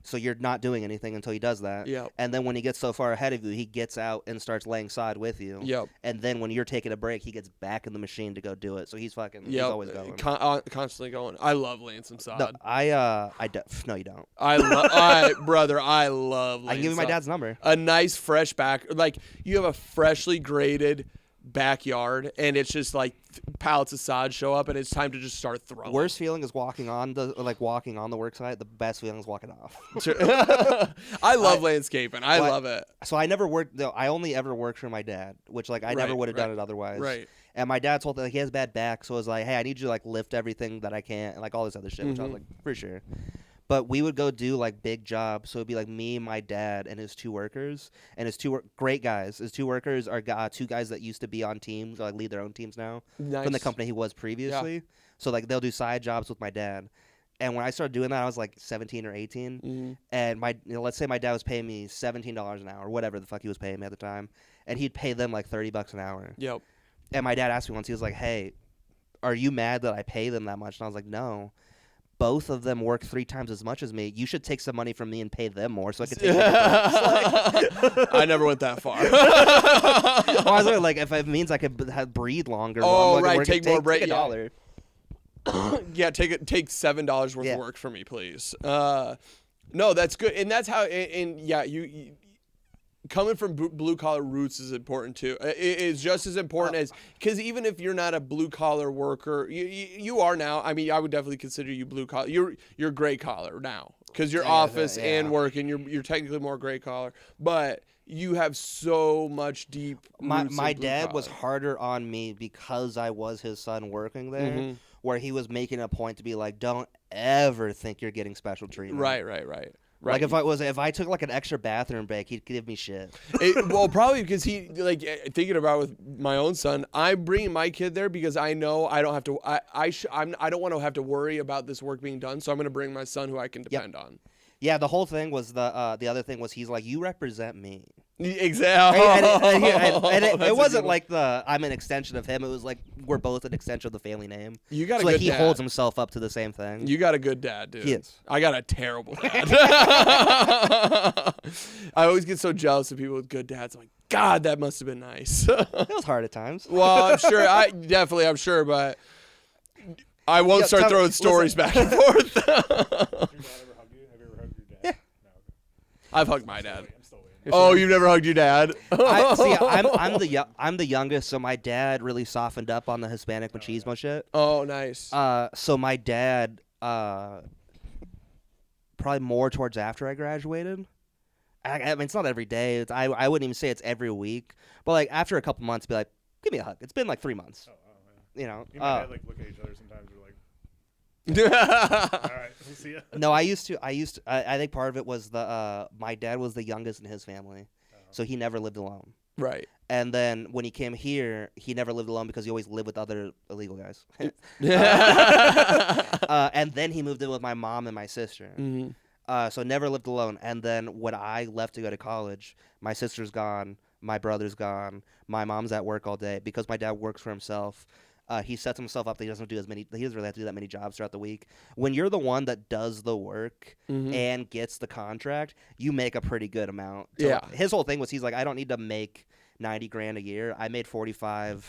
So you're not doing anything until he does that. Yep. And then when he gets so far ahead of you, he gets out and starts laying sod with you. Yep. And then when you're taking a break, he gets back in the machine to go do it. So he's fucking. He's always going. Constantly going. I love laying some sod. No, no, you don't. Brother, I love laying I can give you my sod. dad's number. A nice fresh back, like you have a freshly graded backyard, and it's just like pallets of sod show up, and it's time to just start throwing. Worst feeling is walking on the work site. The best feeling is walking off. I love landscaping. I love it. So I never worked. No, I only ever worked for my dad, which like I never would have done it otherwise. Right. And my dad told me like he has bad back, so I was like, hey, I need you to like lift everything that I can, and like all this other shit, which I was like, for sure. But we would go do like big jobs. So it'd be like me, my dad, and his 2 workers. And his great guys. His 2 workers are 2 guys that used to be on teams, or like lead their own teams now from the company he was previously. Yeah. So like they'll do side jobs with my dad. And when I started doing that, I was like 17 or 18. And let's say my dad was paying me $17 an hour, whatever the fuck he was paying me at the time, and he'd pay them like $30 an hour. Yep. And my dad asked me once, he was like, "Hey, are you mad that I pay them that much?" And I was like, "No. Both of them work 3 times as much as me. You should take some money from me and pay them more so I could take I never went that far. Well, I was like, if it means I could breathe longer. Oh, right. Take more break. Take $1. Yeah, take $7 worth of work from me, please. No, that's good. And that's how, and yeah, you coming from blue collar roots is important too. It's just as important as, because even if you're not a blue collar worker, you are now. I mean, I would definitely consider you blue collar. You're gray collar now because you're office and work, and you're technically more gray collar. But you have so much deep. My dad was harder on me because I was his son working there, where he was making a point to be like, don't ever think you're getting special treatment. Right. Right. Like if I took like an extra bathroom break, he'd give me shit. Well, probably because he like thinking about with my own son. I'm bringing my kid there because I know I don't have to. I don't want to have to worry about this work being done. So I'm going to bring my son who I can depend on. Yeah, the whole thing was the other thing was he's like, you represent me. Exactly. And it wasn't like I'm an extension of him. It was like we're both an extension of the family name. You got a so good like he dad. Holds himself up to the same thing. You got a good dad, dude. He is. I got a terrible dad. I always get so jealous of people with good dads. I'm like, God, that must have been nice. It was hard at times. Well, I'm sure. I'm sure, but I won't start throwing stories back and forth. Your dad ever hug you? Have you ever hugged your dad? Yeah. No, okay. I've hugged my dad. I'm still waiting. Oh, you've never hugged your dad? I'm the youngest, so my dad really softened up on the Hispanic machismo shit. Oh, nice. So my dad, probably more towards after I graduated. I mean, it's not every day. I wouldn't even say it's every week, but like after a couple months, be like, give me a hug. It's been like 3 months. Oh, man. You know. You and my dad like look at each other sometimes. We're like, all right, we'll see ya. No, I used to. I think part of it was my dad was the youngest in his family, so he never lived alone. Right. And then when he came here, he never lived alone because he always lived with other illegal guys. And then he moved in with my mom and my sister. So never lived alone. And then when I left to go to college, my sister's gone, my brother's gone, my mom's at work all day because my dad works for himself. He sets himself up that he doesn't really have to do that many jobs throughout the week. When you're the one that does the work and gets the contract, you make a pretty good amount. So his whole thing was he's like, I don't need to make $90,000 a year. I made $45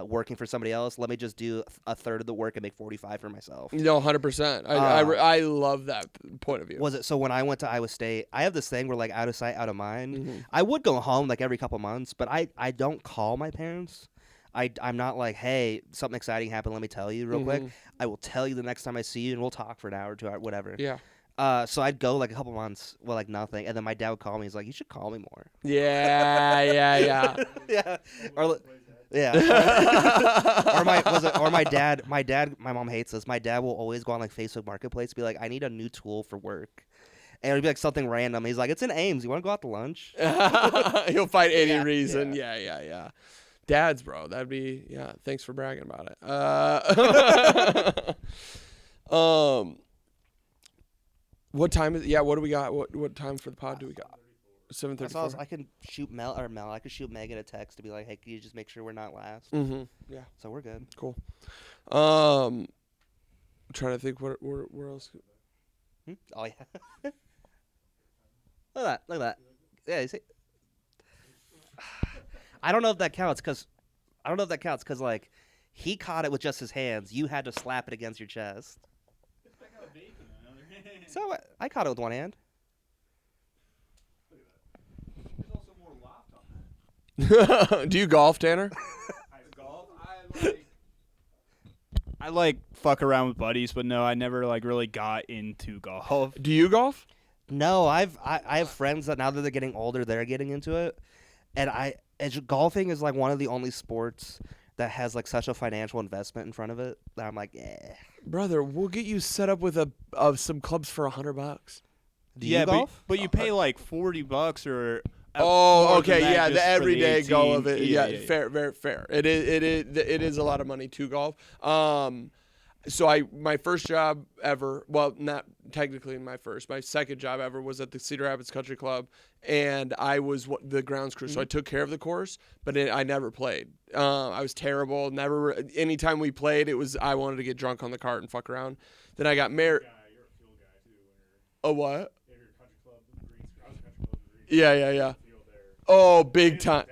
working for somebody else. Let me just do a third of the work and make 45 for myself. No, 100%. I love that point of view. Was it so when I went to Iowa State? I have this thing where like out of sight, out of mind. Mm-hmm. I would go home like every couple months, but I don't call my parents. I'm not like, hey, something exciting happened. Let me tell you real quick. I will tell you the next time I see you, and we'll talk for an hour or 2 hours, whatever. Yeah. So I'd go like a couple months with like nothing, and then my dad would call me. He's like, "You should call me more." Yeah. Yeah. Or, yeah. or my dad. My mom hates this. My dad will always go on like Facebook Marketplace, and be like, "I need a new tool for work." And it'd be like something random. He's like, "It's in Ames. You want to go out to lunch?" He'll find any reason. Yeah. Dads, bro. That'd be thanks for bragging about it. What time is? Yeah. What do we got? What time for the pod do we got? 7:34. I can shoot Mel. I could shoot Megan a text to be like, "Hey, can you just make sure we're not last?" Mm-hmm. Yeah. So we're good. Cool. I'm trying to think where else. Oh yeah. Look at that. Yeah. You see? I don't know if that counts because like he caught it with just his hands. You had to slap it against your chest. I got a bacon in another hand. So I caught it with one hand. There's also more loft on that. Do you golf, Tanner? Golf? I like fuck around with buddies, but no, I never like really got into golf. Do you golf? No, I have friends that now that they're getting older, they're getting into it, and golfing is like one of the only sports that has like such a financial investment in front of it that I'm like, Brother, we'll get you set up with some clubs for $100. Do you golf? But you pay like $40 or. Oh, okay, yeah, the everyday go of it. Yeah, fair, very fair. It is a lot of money to golf. So my first job ever, well, not technically my second job ever was at the Cedar Rapids Country Club, and I was the grounds crew. So I took care of the course, but I never played. I was terrible. Never. Anytime we played, I wanted to get drunk on the cart and fuck around. Then I got married. You're a fuel guy too. A what? Yeah, you're a country club. I was a country club. Yeah. Oh, big time.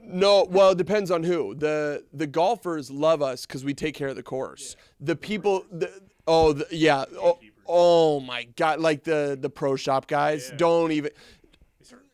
No, well, it depends on who. The golfers love us because we take care of the course. The people, oh my God, like the pro shop guys don't even. Start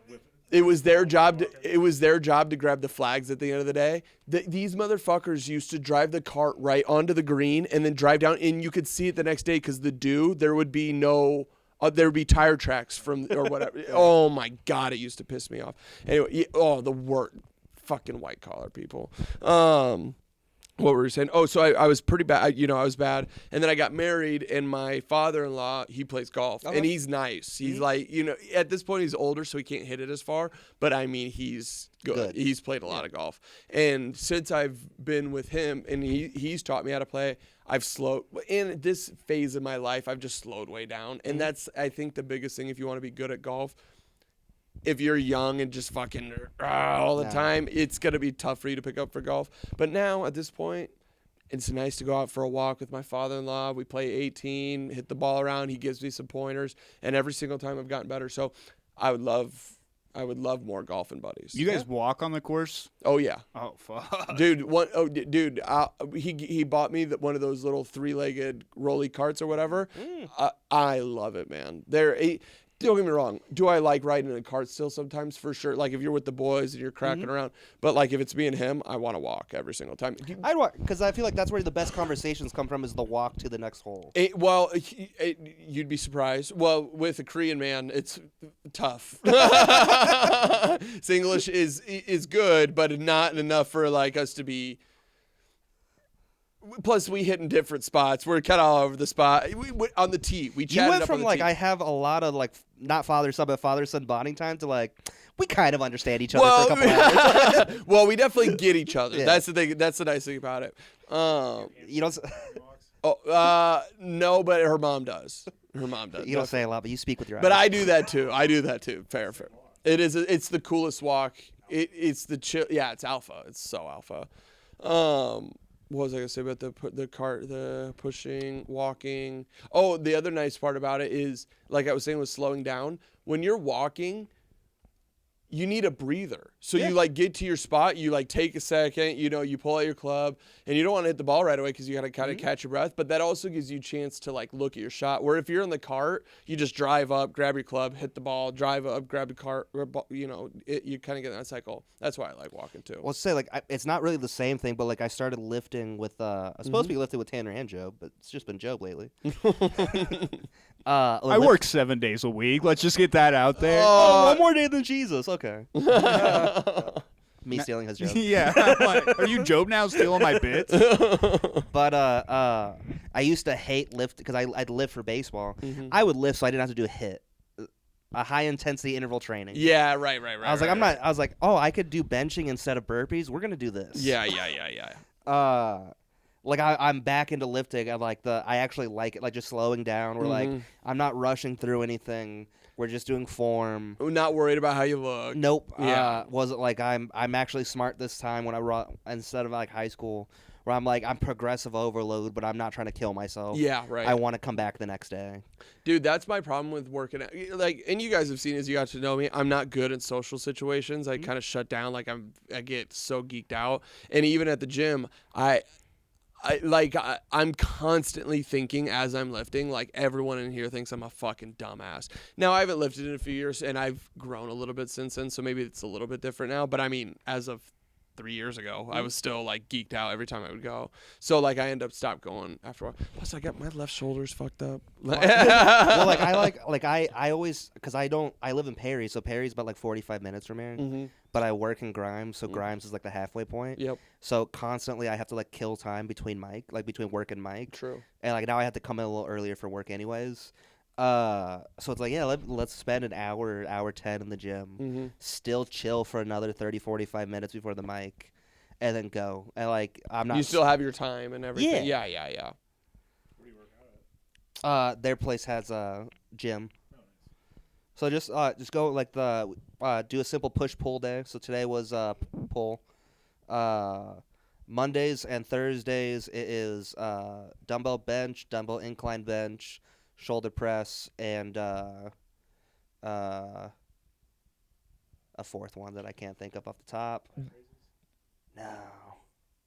whipping. It was their job. It was their job to grab the flags at the end of the day. These motherfuckers used to drive the cart right onto the green and then drive down, and you could see it the next day because there would be no. There would be tire tracks or whatever. Oh my God, it used to piss me off. Anyway, the word, fucking white collar people. What were you saying? Oh, so I was pretty bad. I was bad, and then I got married, and my father-in-law, he plays golf, and he's nice. He's like, at this point he's older, so he can't hit it as far. But I mean, he's good. He's played a lot of golf, and since I've been with him, and he's taught me how to play. I've slowed in this phase of my life. I've just slowed way down, and that's I think the biggest thing if you want to be good at golf. If you're young and just fucking all the time, it's gonna be tough for you to pick up for golf. But now at this point, it's nice to go out for a walk with my father-in-law. We play 18, hit the ball around. He gives me some pointers, and every single time I've gotten better. So I would love more golfing buddies. You guys walk on the course? Oh yeah. Oh fuck. Dude, he bought me one of those little 3-legged rolly carts or whatever. I love it, man. Don't get me wrong. Do I like riding in a cart still sometimes? For sure. Like if you're with the boys and you're cracking around. But like if it's me and him, I want to walk every single time. I'd walk because I feel like that's where the best conversations come from is the walk to the next hole. You'd be surprised. Well, with a Korean man, it's tough. Singlish is good, but not enough for like us to be. Plus, we hit in different spots. We're kind of all over the spot. On the tee, we chatted. You went up from on the like tee. I have a lot of like not father-son but father-son bonding time to like we kind of understand each other for a couple hours. Well, we definitely get each other. Yeah. That's the thing. That's the nice thing about it. You don't. No, but her mom does. Her mom does. You don't say a lot, but you speak with your eyes. But I do that too. Fair. It is. It's the coolest walk. It's the chill. Yeah, it's alpha. It's so alpha. What was I gonna say about the cart, the pushing, walking? Oh, the other nice part about it is, like I was saying, with slowing down. When you're walking, you need a breather. So you like get to your spot, you like take a second, you know, you pull out your club, and you don't want to hit the ball right away because you got to kind of catch your breath. But that also gives you a chance to like look at your shot. Where if you're in the cart, you just drive up, grab your club, hit the ball, drive up, grab the cart, you know, you kind of get in that cycle. That's why I like walking too. Well, say like it's not really the same thing, but like I started lifting with I was supposed to be lifting with Tanner and Joe, but it's just been Joe lately. I work 7 days a week. Let's just get that out there. Oh, one more day than Jesus. Okay. Me stealing his joke. Yeah. Are you Job now stealing my bits? But I used to hate lift because I'd lift for baseball. I would lift so I didn't have to do a hit. A high intensity interval training. Yeah, right. I was like, I was like, oh, I could do benching instead of burpees. We're gonna do this. Yeah. Like I'm back into lifting. I actually like it. Like just slowing down. We're like, I'm not rushing through anything. We're just doing form. Not worried about how you look. Nope. Yeah. Wasn't like I'm actually smart this time when I run instead of like high school where I'm like I'm progressive overload, but I'm not trying to kill myself. Yeah, right. I want to come back the next day. Dude, that's my problem with working out. Like, and you guys have seen as you got to know me, I'm not good in social situations. I kind of shut down. Like I get so geeked out. And even at the gym, I'm constantly thinking as I'm lifting, like everyone in here thinks I'm a fucking dumbass. Now, I haven't lifted in a few years, and I've grown a little bit since then, so maybe it's a little bit different now. But I mean, as of 3 years ago, I was still like geeked out every time I would go. So like I end up stopped going after a while. Plus, I got my left shoulders fucked up. Well, like I always because I live in Perry, so Perry's about like 45 minutes from here. But I work in Grimes, so Grimes is like the halfway point. Yep. So constantly I have to like kill time between work and Mike. True. And like now I have to come in a little earlier for work anyways. So it's like, yeah, let's spend an hour 10 in the gym, still chill for another 30, 45 minutes before the mic, and then go. And like, I'm not. You still have your time and everything. Yeah. Yeah. Where do you work out at? Their place has a gym. So just go like do a simple push-pull day. So today was pull. Mondays and Thursdays it is dumbbell bench, dumbbell incline bench, shoulder press, and a fourth one that I can't think of off the top. No.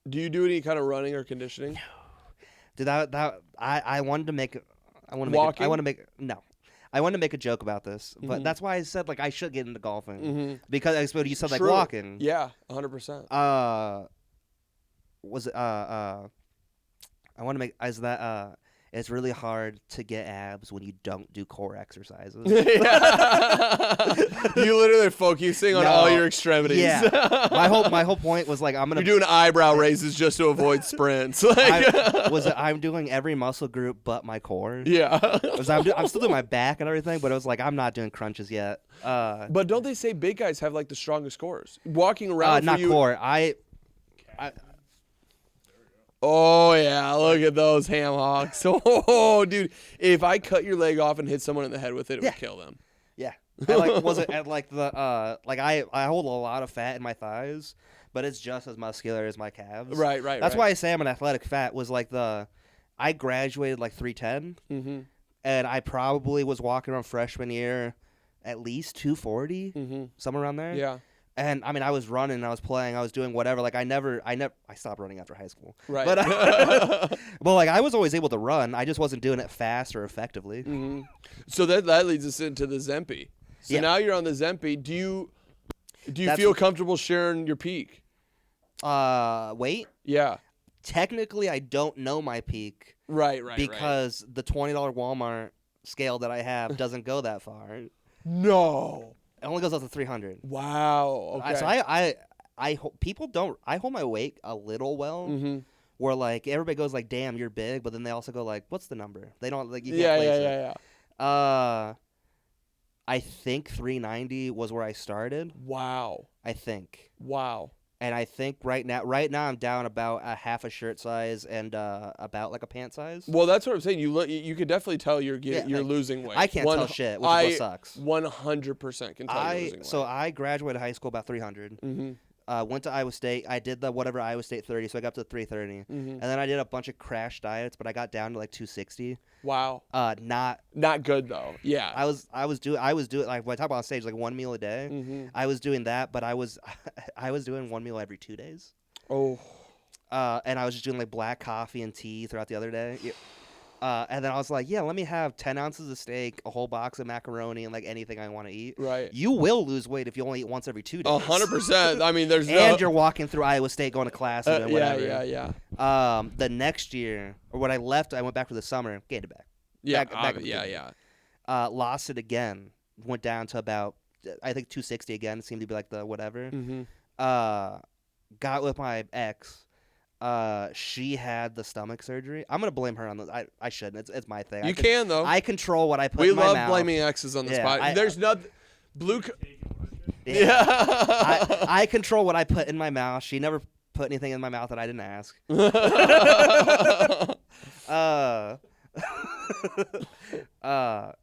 Do you do any kind of running or conditioning? No. Dude, I wanted to make. I want to make a joke about this, but that's why I said like I should get into golfing because you said like walking. Yeah, 100%. Was it I want to make it's really hard to get abs when you don't do core exercises. You literally focusing on all your extremities. Yeah. My whole point was like You're doing eyebrow raises just to avoid sprints. I'm doing every muscle group but my core. Yeah. I'm still doing my back and everything, but it was like I'm not doing crunches yet. But don't they say big guys have like the strongest cores? Walking around not core. Oh, yeah. Look at those ham hocks. Oh, dude. If I cut your leg off and hit someone in the head with it, it would kill them. Yeah. I hold a lot of fat in my thighs, but it's just as muscular as my calves. Right. That's why I say I'm an athletic fat was like I graduated like 310, and I probably was walking around freshman year at least 240, somewhere around there. Yeah. And I mean, I was running, I was playing, I was doing whatever. Like I stopped running after high school. Right. But well, like I was always able to run. I just wasn't doing it fast or effectively. So that leads us into the Zempi. So now you're on the Zempi. Do you feel comfortable sharing your peak? Weight? Yeah. Technically, I don't know my peak. Right. Because the $20 Walmart scale that I have doesn't go that far. No. It only goes up to 300. Wow. Okay. So I hold my weight a little well. Where like everybody goes like, "Damn, you're big," but then they also go like, "What's the number?" They don't like you can't place it. Yeah. I think 390 was where I started. Wow. I think. Wow. And I think right now I'm down about a half a shirt size and about like a pant size. Well, that's what I'm saying. You could definitely tell you're losing weight. I can't tell shit, which is what sucks. 100% can tell you're losing weight. So I graduated high school about 300. Went to Iowa State. I did the whatever Iowa State 30, so I got up to 330. And then I did a bunch of crash diets, but I got down to like 260. Wow. Not good though. Yeah. I was doing like when I talk about on stage like one meal a day. I was doing that, but I was doing one meal every 2 days. Oh. And I was just doing like black coffee and tea throughout the other day. And then I was like, yeah, let me have 10 ounces of steak, a whole box of macaroni, and like anything I want to eat. Right. You will lose weight if you only eat once every 2 days. 100%. I mean, there's and you're walking through Iowa State going to class and doing whatever. Yeah. The next year, or when I left, I went back for the summer, gained it back. Yeah. Back lost it again. Went down to about, I think 260 again. It seemed to be like the whatever. Got with my ex. She had the stomach surgery. I'm gonna blame her on this. I shouldn't. It's my thing. You can though. I control what I put in my mouth. We love blaming exes on this podcast. There's nothing. I control what I put in my mouth. She never put anything in my mouth that I didn't ask.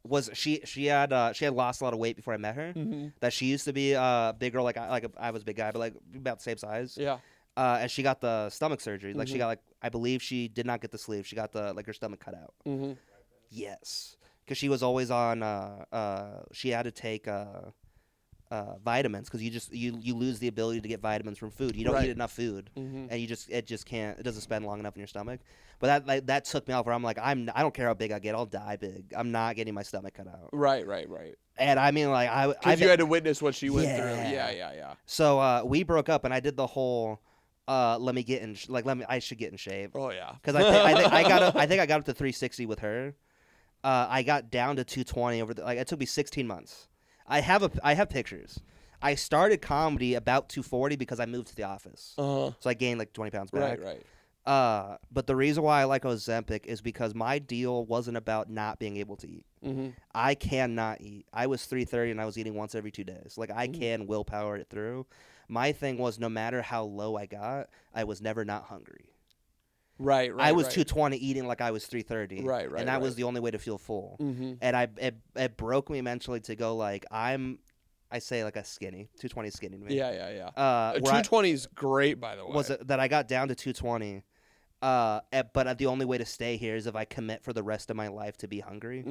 Was she had lost a lot of weight before I met her. That she used to be a big girl, like I was a big guy, but like about the same size. Yeah. And she got the stomach surgery. Like she got like, I believe she did not get the sleeve. She got the her stomach cut out. Yes, because she was always on. She had to take vitamins because you lose the ability to get vitamins from food. You don't eat enough food, and it just can't. It doesn't spend long enough in your stomach. But that took me off. Where I'm like, I don't care how big I get. I'll die big. I'm not getting my stomach cut out. Right. And I mean, like because you had to witness what she went through. Yeah. So we broke up, and I did the whole. Let me get in. I should get in shape. Oh yeah. Because I think I got up to 360 with her. I got down to 220 it took me 16 months. I have pictures. I started comedy about 240 because I moved to the office. So I gained like 20 pounds back. Right. But the reason why I like Ozempic is because my deal wasn't about not being able to eat. I cannot eat. I was 330 and I was eating once every 2 days. Like I can willpower it through. My thing was no matter how low I got, I was never not hungry. Right. I was 220 eating like I was 330. Right. And that was the only way to feel full. And it broke me mentally to go like I say like a skinny. 220 is skinny to me. Yeah. 220 is great, by the way. Was it that I got down to 220? But the only way to stay here is if I commit for the rest of my life to be hungry.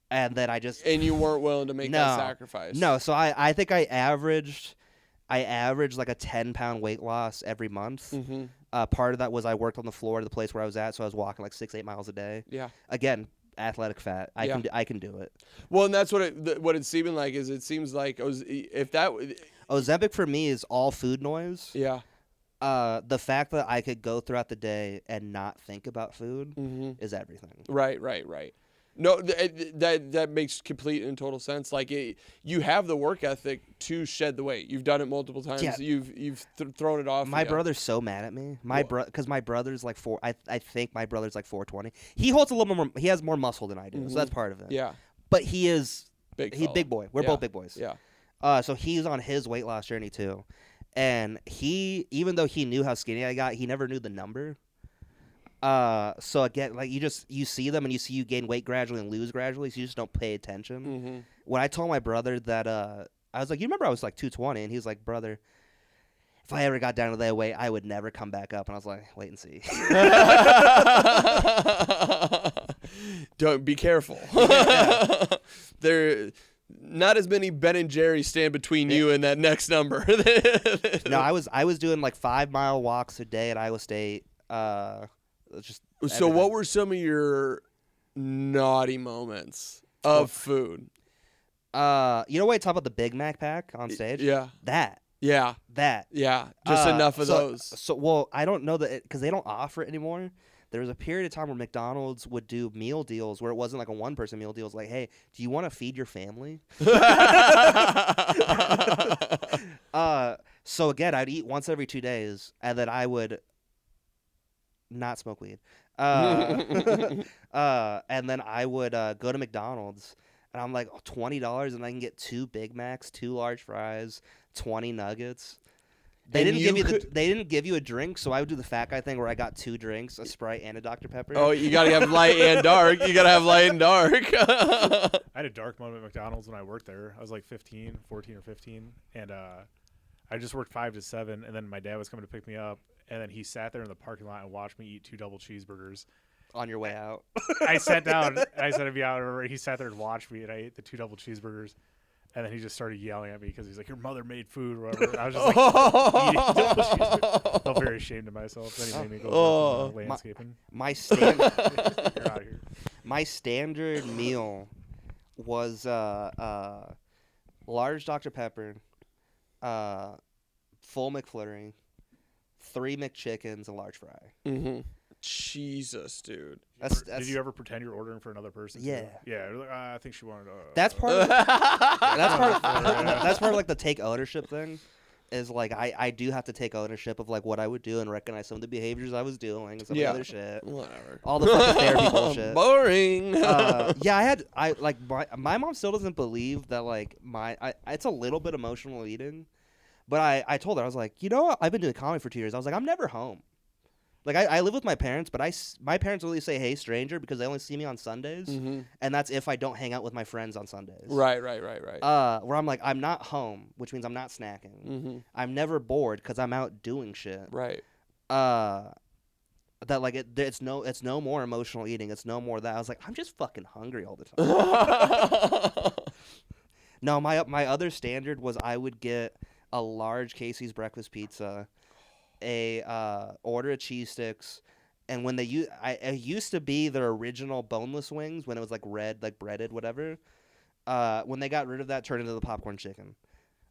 And then and you weren't willing to make that sacrifice. No, so I think I averaged like a 10-pound weight loss every month. Part of that was I worked on the floor of the place where I was at, so I was walking like 6-8 miles a day. Yeah. Again, athletic fat. I can do it. Well, and that's what it's seeming like. Is it seems like Ozempic for me is all food noise. Yeah. The fact that I could go throughout the day and not think about food is everything. Right. No, that makes complete and total sense. Like you have the work ethic to shed the weight. You've done it multiple times. Yeah. You've thrown it off. My brother's so mad at me. Because my brother's like I think my brother's like 420. He holds a little more. He has more muscle than I do, so that's part of it. Yeah. But he's big boy. We're both big boys. Yeah. So he's on his weight loss journey too, and even though he knew how skinny I got, he never knew the number. So again, like you see them and you see you gain weight gradually and lose gradually, so you just don't pay attention. When I told my brother that, I was like, you remember I was like 220, and he was like, brother, if I ever got down to that weight, I would never come back up. And I was like, wait and see. Don't be careful. There, not as many Ben and Jerry stand between you and that next number. No, I was doing like 5-mile walks a day at Iowa State. So what were some of your naughty moments of food? You know when I talk about the Big Mac pack on stage? Yeah. That. Yeah. Just enough of those. So, well, I don't know that because they don't offer it anymore. There was a period of time where McDonald's would do meal deals where it wasn't like a one-person meal deal. It was like, hey, do you want to feed your family? So again, I'd eat once every 2 days, and then I would not smoke weed. And then I would go to McDonald's, and I'm like, $20, and I can get 2 Big Macs, 2 large fries, 20 nuggets. They didn't give you a drink, so I would do the fat guy thing where I got 2 drinks, a Sprite and a Dr. Pepper. Oh, you gotta have light and dark. You gotta have light and dark. I had a dark moment at McDonald's when I worked there. I was like 14 or 15, and I just worked 5 to 7, and then my dad was coming to pick me up, and then he sat there in the parking lot and watched me eat 2 double cheeseburgers. On your way out. I sat down. I said, "Be out." He sat there and watched me, and I ate the 2 double cheeseburgers. And then he just started yelling at me because he's like, "Your mother made food," or whatever. I was just like, eating double cheeseburgers. I felt very ashamed of myself. Then he made me go landscaping. My You're out here. My standard meal was large Dr. Pepper, full McFlurry, 3 McChickens, and large fry. Mm-hmm. Jesus, dude. Did you ever pretend you're ordering for another person? Yeah. Too? Yeah. Like, I think she wanted. That's part of. That's part of like the take ownership thing. Is like I do have to take ownership of like what I would do and recognize some of the behaviors I was doing and some of the other shit. Whatever. All the fucking therapy bullshit. Boring. My mom still doesn't believe that like it's a little bit emotional eating, but I told her, I was like, you know what? I've been doing comedy for 2 years. I was like, I'm never home. Like, I live with my parents, but my parents only say, "Hey, stranger," because they only see me on Sundays, and that's if I don't hang out with my friends on Sundays. Right. Where I'm like, I'm not home, which means I'm not snacking. Mm-hmm. I'm never bored because I'm out doing shit. Right. That like it's no more emotional eating. It's no more that. I was like, I'm just fucking hungry all the time. No, my other standard was I would get a large Casey's breakfast pizza, order of cheese sticks, and when it used to be their original boneless wings when it was like red, like breaded, whatever. When they got rid of that, turned into the popcorn chicken.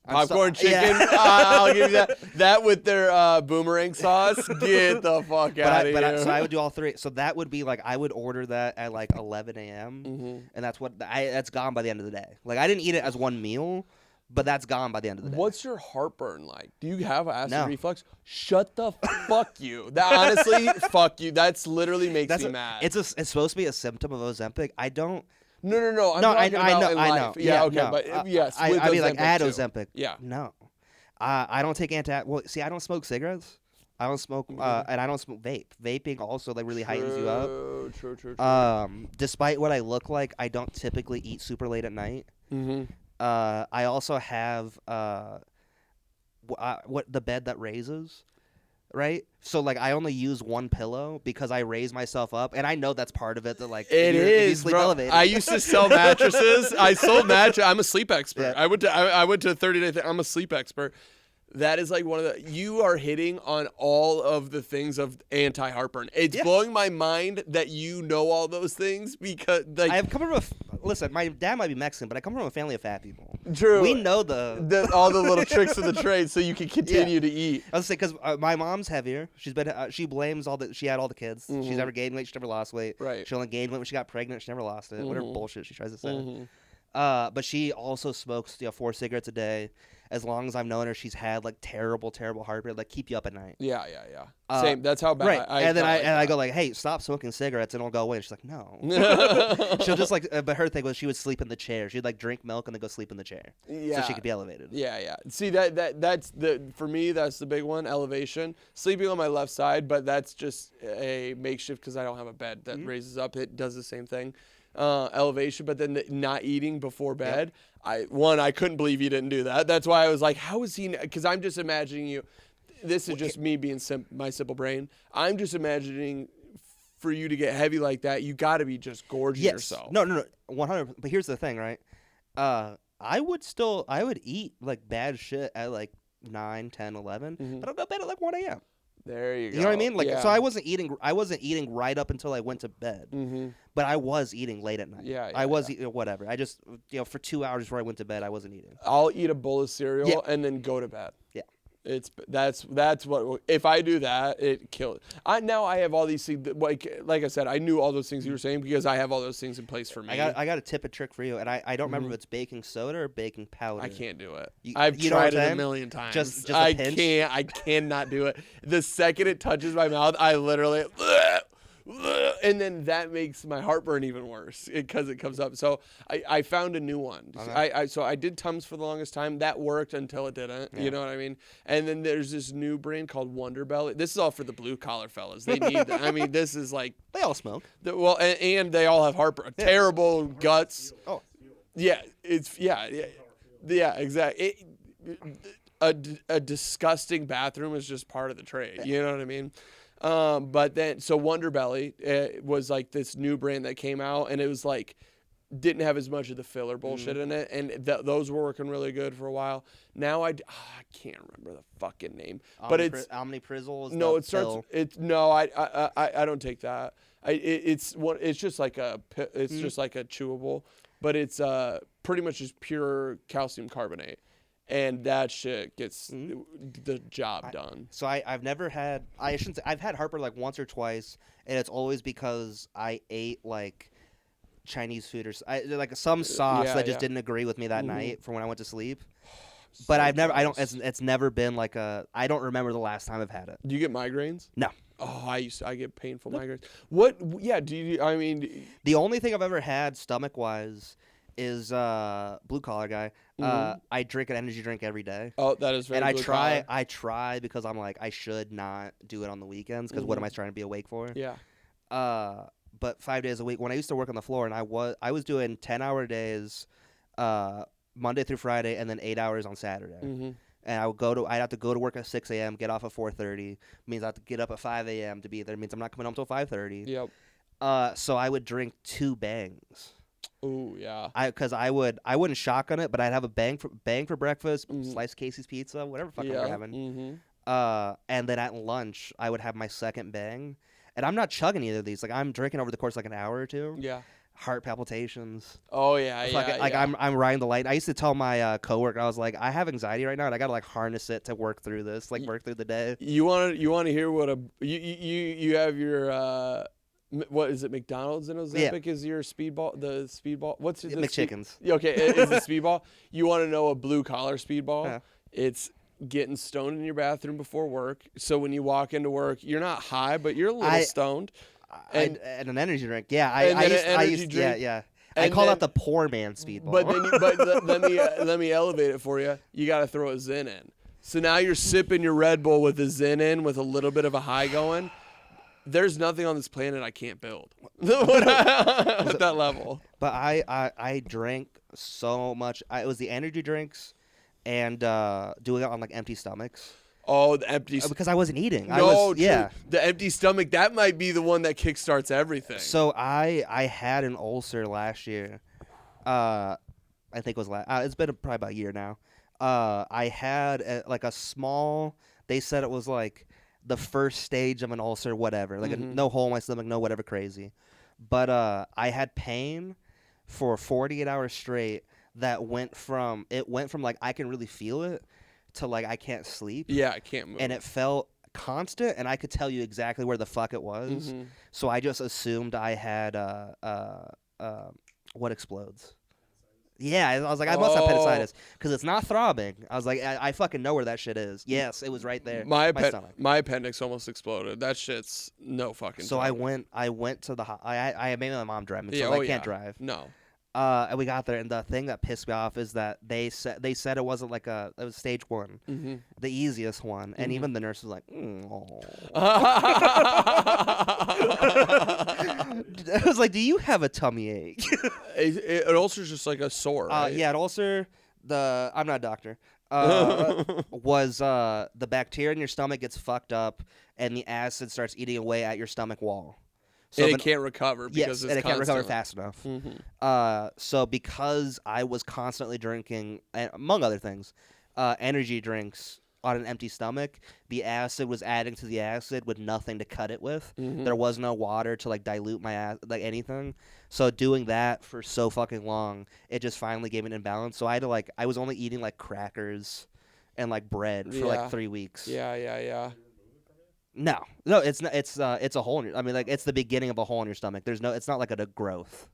Popcorn chicken. Yeah. I'll give you that. That with their boomerang sauce. Get the fuck out of here. So I would do all 3. So that would be like I would order that at like 11 a.m. And that's gone by the end of the day. Like I didn't eat it as one meal. But that's gone by the end of the day. What's your heartburn like? Do you have acid No. reflux? Shut the fuck you. That honestly, fuck you. That's literally makes me mad. It's supposed to be a symptom of Ozempic. I don't. No. I'm No, talking about in I life. know. Yeah, okay, no. but yes. I mean, like add too. Ozempic. Yeah. No, I don't take Well, see, I don't smoke cigarettes. I don't smoke, and I don't smoke vape. Vaping also like really heightens you up. True. Despite what I look like, I don't typically eat super late at night. Mm-hmm. I also have what the bed that raises, right? So like I only use one pillow because I raise myself up, and I know that's part of it. That like it is, sleep bro. elevated. I used to sell mattresses. I sold mattresses. I'm a sleep expert. Yeah. I went to a 30-day thing. I'm a sleep expert. That is like one of the. You are hitting on all of the things of anti-heartburn. It's blowing my mind that you know all those things because like I have come from listen. My dad might be Mexican, but I come from a family of fat people. True. We know all the little tricks of the trade, so you can continue to eat. I was saying because my mom's heavier. She blames she had all the kids. Mm-hmm. She's never gained weight. She never lost weight. Right. She only gained weight when she got pregnant. She never lost it. Whatever bullshit she tries to say. Mm-hmm. But she also smokes 4 cigarettes a day. As long as I've known her, she's had like terrible heartburn, like keep you up at night. Yeah. Same. That's how bad. Right. And then I go like, hey, stop smoking cigarettes, and it'll go away. And she's like, no. She'll just like, but her thing was she would sleep in the chair. She'd like drink milk and then go sleep in the chair. Yeah. So she could be elevated. Yeah. See that's for me. That's the big one. Elevation. Sleeping on my left side, but that's just a makeshift because I don't have a bed that raises up. It does the same thing. Elevation, but then not eating before bed. Yep. I couldn't believe you didn't do that. That's why I was like, how is he? Because I'm just imagining you. This is just me being my simple brain. I'm just imagining for you to get heavy like that, you got to be just gorging yourself. No, 100. But here's the thing, right? I would eat like bad shit at like 9, 10, 11, but I'll go to bed at like 1 a.m. There you go. You know what I mean? Like, so I wasn't eating right up until I went to bed. Mm-hmm. But I was eating late at night. Yeah, I was eating whatever. I just for 2 hours before I went to bed, I wasn't eating. I'll eat a bowl of cereal and then go to bed. Yeah. That's what if I do that, it kills. Now I have all these things. Like I said, I knew all those things you were saying because I have all those things in place for me. I got a tip, a trick for you, and I don't remember if it's baking soda or baking powder. I can't do it. You I've know what tried I'm it a saying? million times. Just a I pinch? can't. I cannot do it. The second it touches my mouth, I literally. And then that makes my heartburn even worse because it comes up. So I found a new one. Okay. So I did Tums for the longest time. That worked until it didn't. Yeah. You know what I mean? And then there's this new brand called Wonder Belly. This is all for the blue collar fellas. They need that. I mean, this is like they all smoke. And they all have heartburn. Yeah. Terrible guts. Oh, yeah. It's yeah, exactly. a disgusting bathroom is just part of the trade. You know what I mean? But then, so Wonder Belly was like this new brand that came out, and it was like, didn't have as much of the filler bullshit in it, and those were working really good for a while. Now I can't remember the fucking name, but it's Omniprizzle. No, it starts. Pill. It's no, I don't take that. It's just like just like a chewable, but it's pretty much just pure calcium carbonate, and that shit gets the job done. So I've never had. I shouldn't say, I've had heartburn like once or twice, and it's always because I ate like Chinese food or like some sauce that just didn't agree with me that night from when I went to sleep. But I've never. Gross. It's never been like a. I don't remember the last time I've had it. Do you get migraines? No. Oh, I get painful migraines. What? Yeah. Do you? I mean, the only thing I've ever had stomach wise is blue collar guy. I drink an energy drink every day. Oh, that is very. And blue collar. I try because I'm like I should not do it on the weekends because what am I trying to be awake for? Yeah. But 5 days a week. When I used to work on the floor, and I was doing 10-hour days, Monday through Friday, and then 8 hours on Saturday. And I'd have to go to work at 6 a.m., get off at 4:30. Means I have to get up at 5 a.m. to be there. Means I'm not coming home till 5:30. Yep. So I would drink 2 bangs. Ooh, yeah. Because I wouldn't shotgun it, but I'd have a bang for breakfast, sliced Casey's pizza, whatever fucking we're having. And then at lunch, I would have my second bang. And I'm not chugging either of these. Like I'm drinking over the course of like an hour or two. Yeah. Heart palpitations. Oh yeah, I'm riding the light. I used to tell my coworker, I was like, I have anxiety right now, and I gotta like harness it to work through this, like work through the day. You want to hear what you have your what is it? McDonald's and Ozempic is your speedball. The speedball. What's it? McChickens. Okay, is the speedball. You want to know a blue collar speedball? Yeah. It's getting stoned in your bathroom before work. So when you walk into work, you're not high, but you're a little stoned. And an energy drink. Yeah, I used yeah. I call that the poor man speedball. But let me elevate it for you. You got to throw a Zin in. So now you're sipping your Red Bull with a Zin in with a little bit of a high going. There's nothing on this planet I can't build at that level. But I drank so much. It was the energy drinks and doing it on like empty stomachs. Oh, the empty because I wasn't eating. The empty stomach, that might be the one that kickstarts everything. So I had an ulcer last year. I think it was it's been probably about a year now. I had like a small. They said it was like the first stage of an ulcer, whatever. Like no hole in my stomach, no whatever crazy. But I had pain for 48 hours straight. That went from like I can really feel it to like I can't sleep. Yeah, I can't move. And it felt constant, and I could tell you exactly where the fuck it was. So I just assumed I had what explodes. Yeah, I was like, I must have appendicitis because it's not throbbing. I was like, I fucking know where that shit is. Yes, it was right there. My stomach. My appendix almost exploded. That shit's no fucking. So trouble. I went to the. I made my mom drive me, so I can't drive. No. And we got there, and the thing that pissed me off is that they said it wasn't like it was stage 1, the easiest one, and even the nurse was like, I was like, do you have a tummy ache? An ulcer is just like a sore, right? Yeah, an ulcer. I'm not a doctor. Was the bacteria in your stomach gets fucked up, and the acid starts eating away at your stomach wall. So and it can't recover because and it can't recover fast enough. So because I was constantly drinking, among other things, energy drinks on an empty stomach, the acid was adding to the acid with nothing to cut it with. There was no water to like dilute my like anything. So doing that for so fucking long, it just finally gave me an imbalance. So I had to I was only eating like crackers and like bread for like 3 weeks. Yeah. No, it's not. It's a hole in your. I mean, like it's the beginning of a hole in your stomach. It's not like a growth.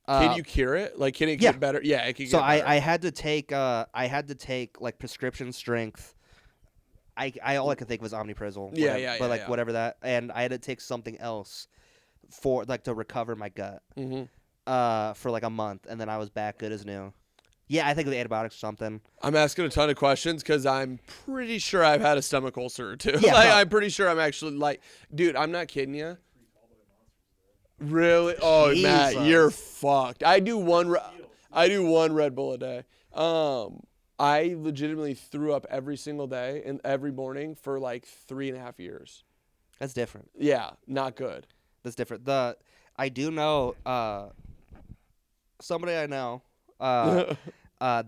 Can you cure it? Like, can it get better? Yeah, it can. So I had to take like prescription strength. All I could think was Omniprizzle. But like whatever that, and I had to take something else for like to recover my gut. For like a month, and then I was back good as new. Yeah, I think the antibiotics or something. I'm asking a ton of questions because I'm pretty sure I've had a stomach ulcer or two. Yeah, I'm pretty sure I'm actually dude, I'm not kidding you. Really? Oh, Jesus. Matt, you're fucked. I do one Red Bull a day. I legitimately threw up every single day and every morning for like 3.5 years. That's different. Yeah, not good. That's different. I do know somebody I know.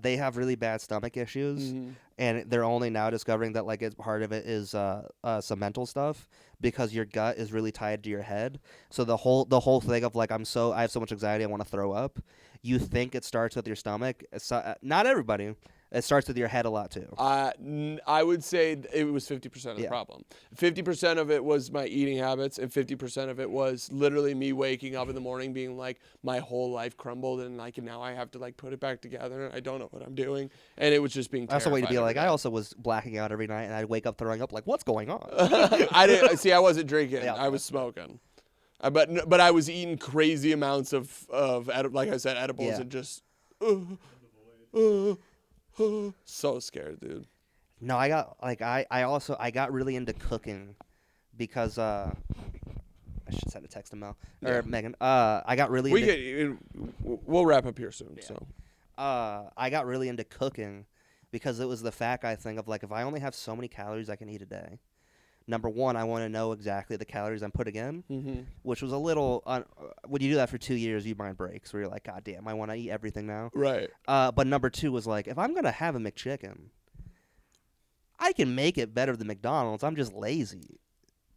They have really bad stomach issues, and they're only now discovering that like part of it is some mental stuff because your gut is really tied to your head. So the whole thing of like I have so much anxiety I want to throw up. You think it starts with your stomach? Not everybody. It starts with your head a lot too. I would say it was 50% of the problem. 50% of it was my eating habits, and 50% of it was literally me waking up in the morning being like, my whole life crumbled, and like now I have to like put it back together, and I don't know what I'm doing, and it was just being. That's a way to be like. I also was blacking out every night, and I'd wake up throwing up. Like, what's going on? I didn't see. I wasn't drinking. Yeah. I was smoking. But I was eating crazy amounts of like I said, edibles and just. So scared, dude. No, I got like I got really into cooking because I should send a text to Mel or Megan. I got really we'll wrap up here soon. Yeah. So I got really into cooking because it was the fat guy thing of like if I only have so many calories I can eat a day. Number one, I want to know exactly the calories I'm putting in, which was a little. When you do that for 2 years, your mind breaks. Where you're like, God damn, I want to eat everything now. Right. But number two was like, if I'm gonna have a McChicken, I can make it better than McDonald's. I'm just lazy.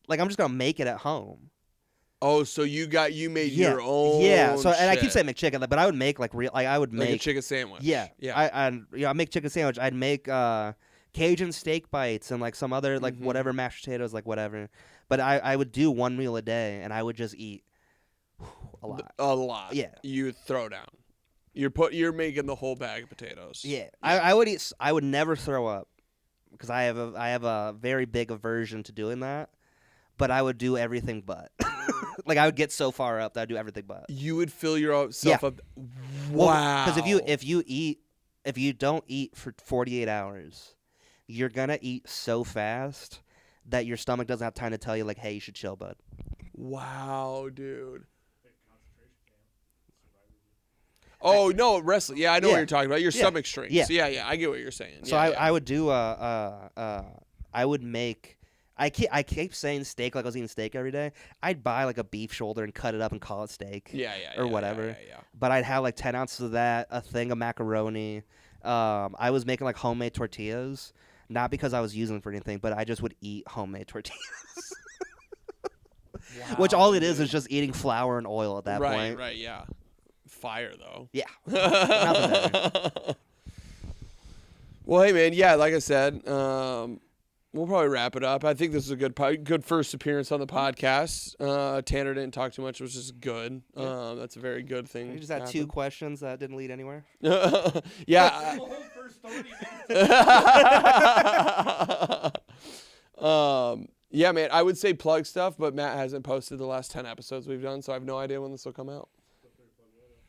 Like I'm just gonna make it at home. Oh, so you made your own. Yeah. So shit. and I keep saying McChicken, but I would make like real. Like I would make a chicken sandwich. Yeah. Yeah. I make chicken sandwich. I'd make Cajun steak bites and like some other like whatever mashed potatoes, like whatever. But I would do one meal a day and I would just eat a lot. A lot. Yeah. You throw down. You're making the whole bag of potatoes. Yeah. I would eat. I would never throw up because I have a very big aversion to doing that. But I would do everything but. Like I would get so far up that I'd do everything but. You would fill yourself up. Wow. Wow. Because if you don't eat for 48 hours. You're gonna eat so fast that your stomach doesn't have time to tell you like, hey, you should chill, bud. Wow, dude. Oh no, wrestling. Yeah, I know what you're talking about. Your stomach shrinks. Yeah. I get what you're saying. So I would do I would make. I keep saying steak like I was eating steak every day. I'd buy like a beef shoulder and cut it up and call it steak. Or whatever. Yeah. But I'd have like 10 ounces of that, a thing of macaroni. I was making like homemade tortillas. Not because I was using them for anything, but I just would eat homemade tortillas. Wow, which all it is just eating flour and oil at that point. Right, yeah. Fire, though. Yeah. Nothing better. Well, hey, man, yeah, like I said, we'll probably wrap it up. I think this is a good first appearance on the podcast. Tanner didn't talk too much, which is good. That's a very good thing. We just had 2 questions that didn't lead anywhere. Yeah. Yeah, man, I would say plug stuff, but Matt hasn't posted the last 10 episodes we've done, so I have no idea when this will come out.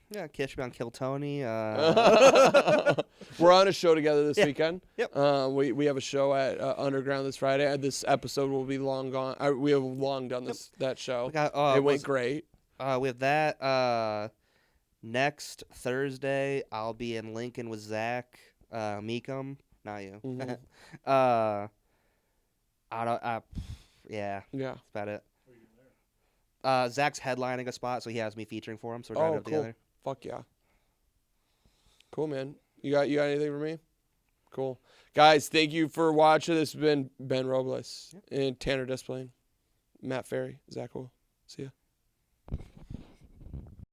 Yeah, catch me on Kill Tony. We're on a show together this weekend. Yep. We have a show at Underground this Friday. This episode will be long gone. We have long done that show. It went great. We have that. Next Thursday, I'll be in Lincoln with Zach Meekum. Not you. Yeah. That's about it. Zach's headlining a spot, so he has me featuring for him. So we're driving up together. Fuck yeah. Cool, man. You got anything for me? Cool. Guys, thank you for watching. This has been Ben Robles and Tanner Desplain, Matt Ferry, Zach Hoyle. See ya.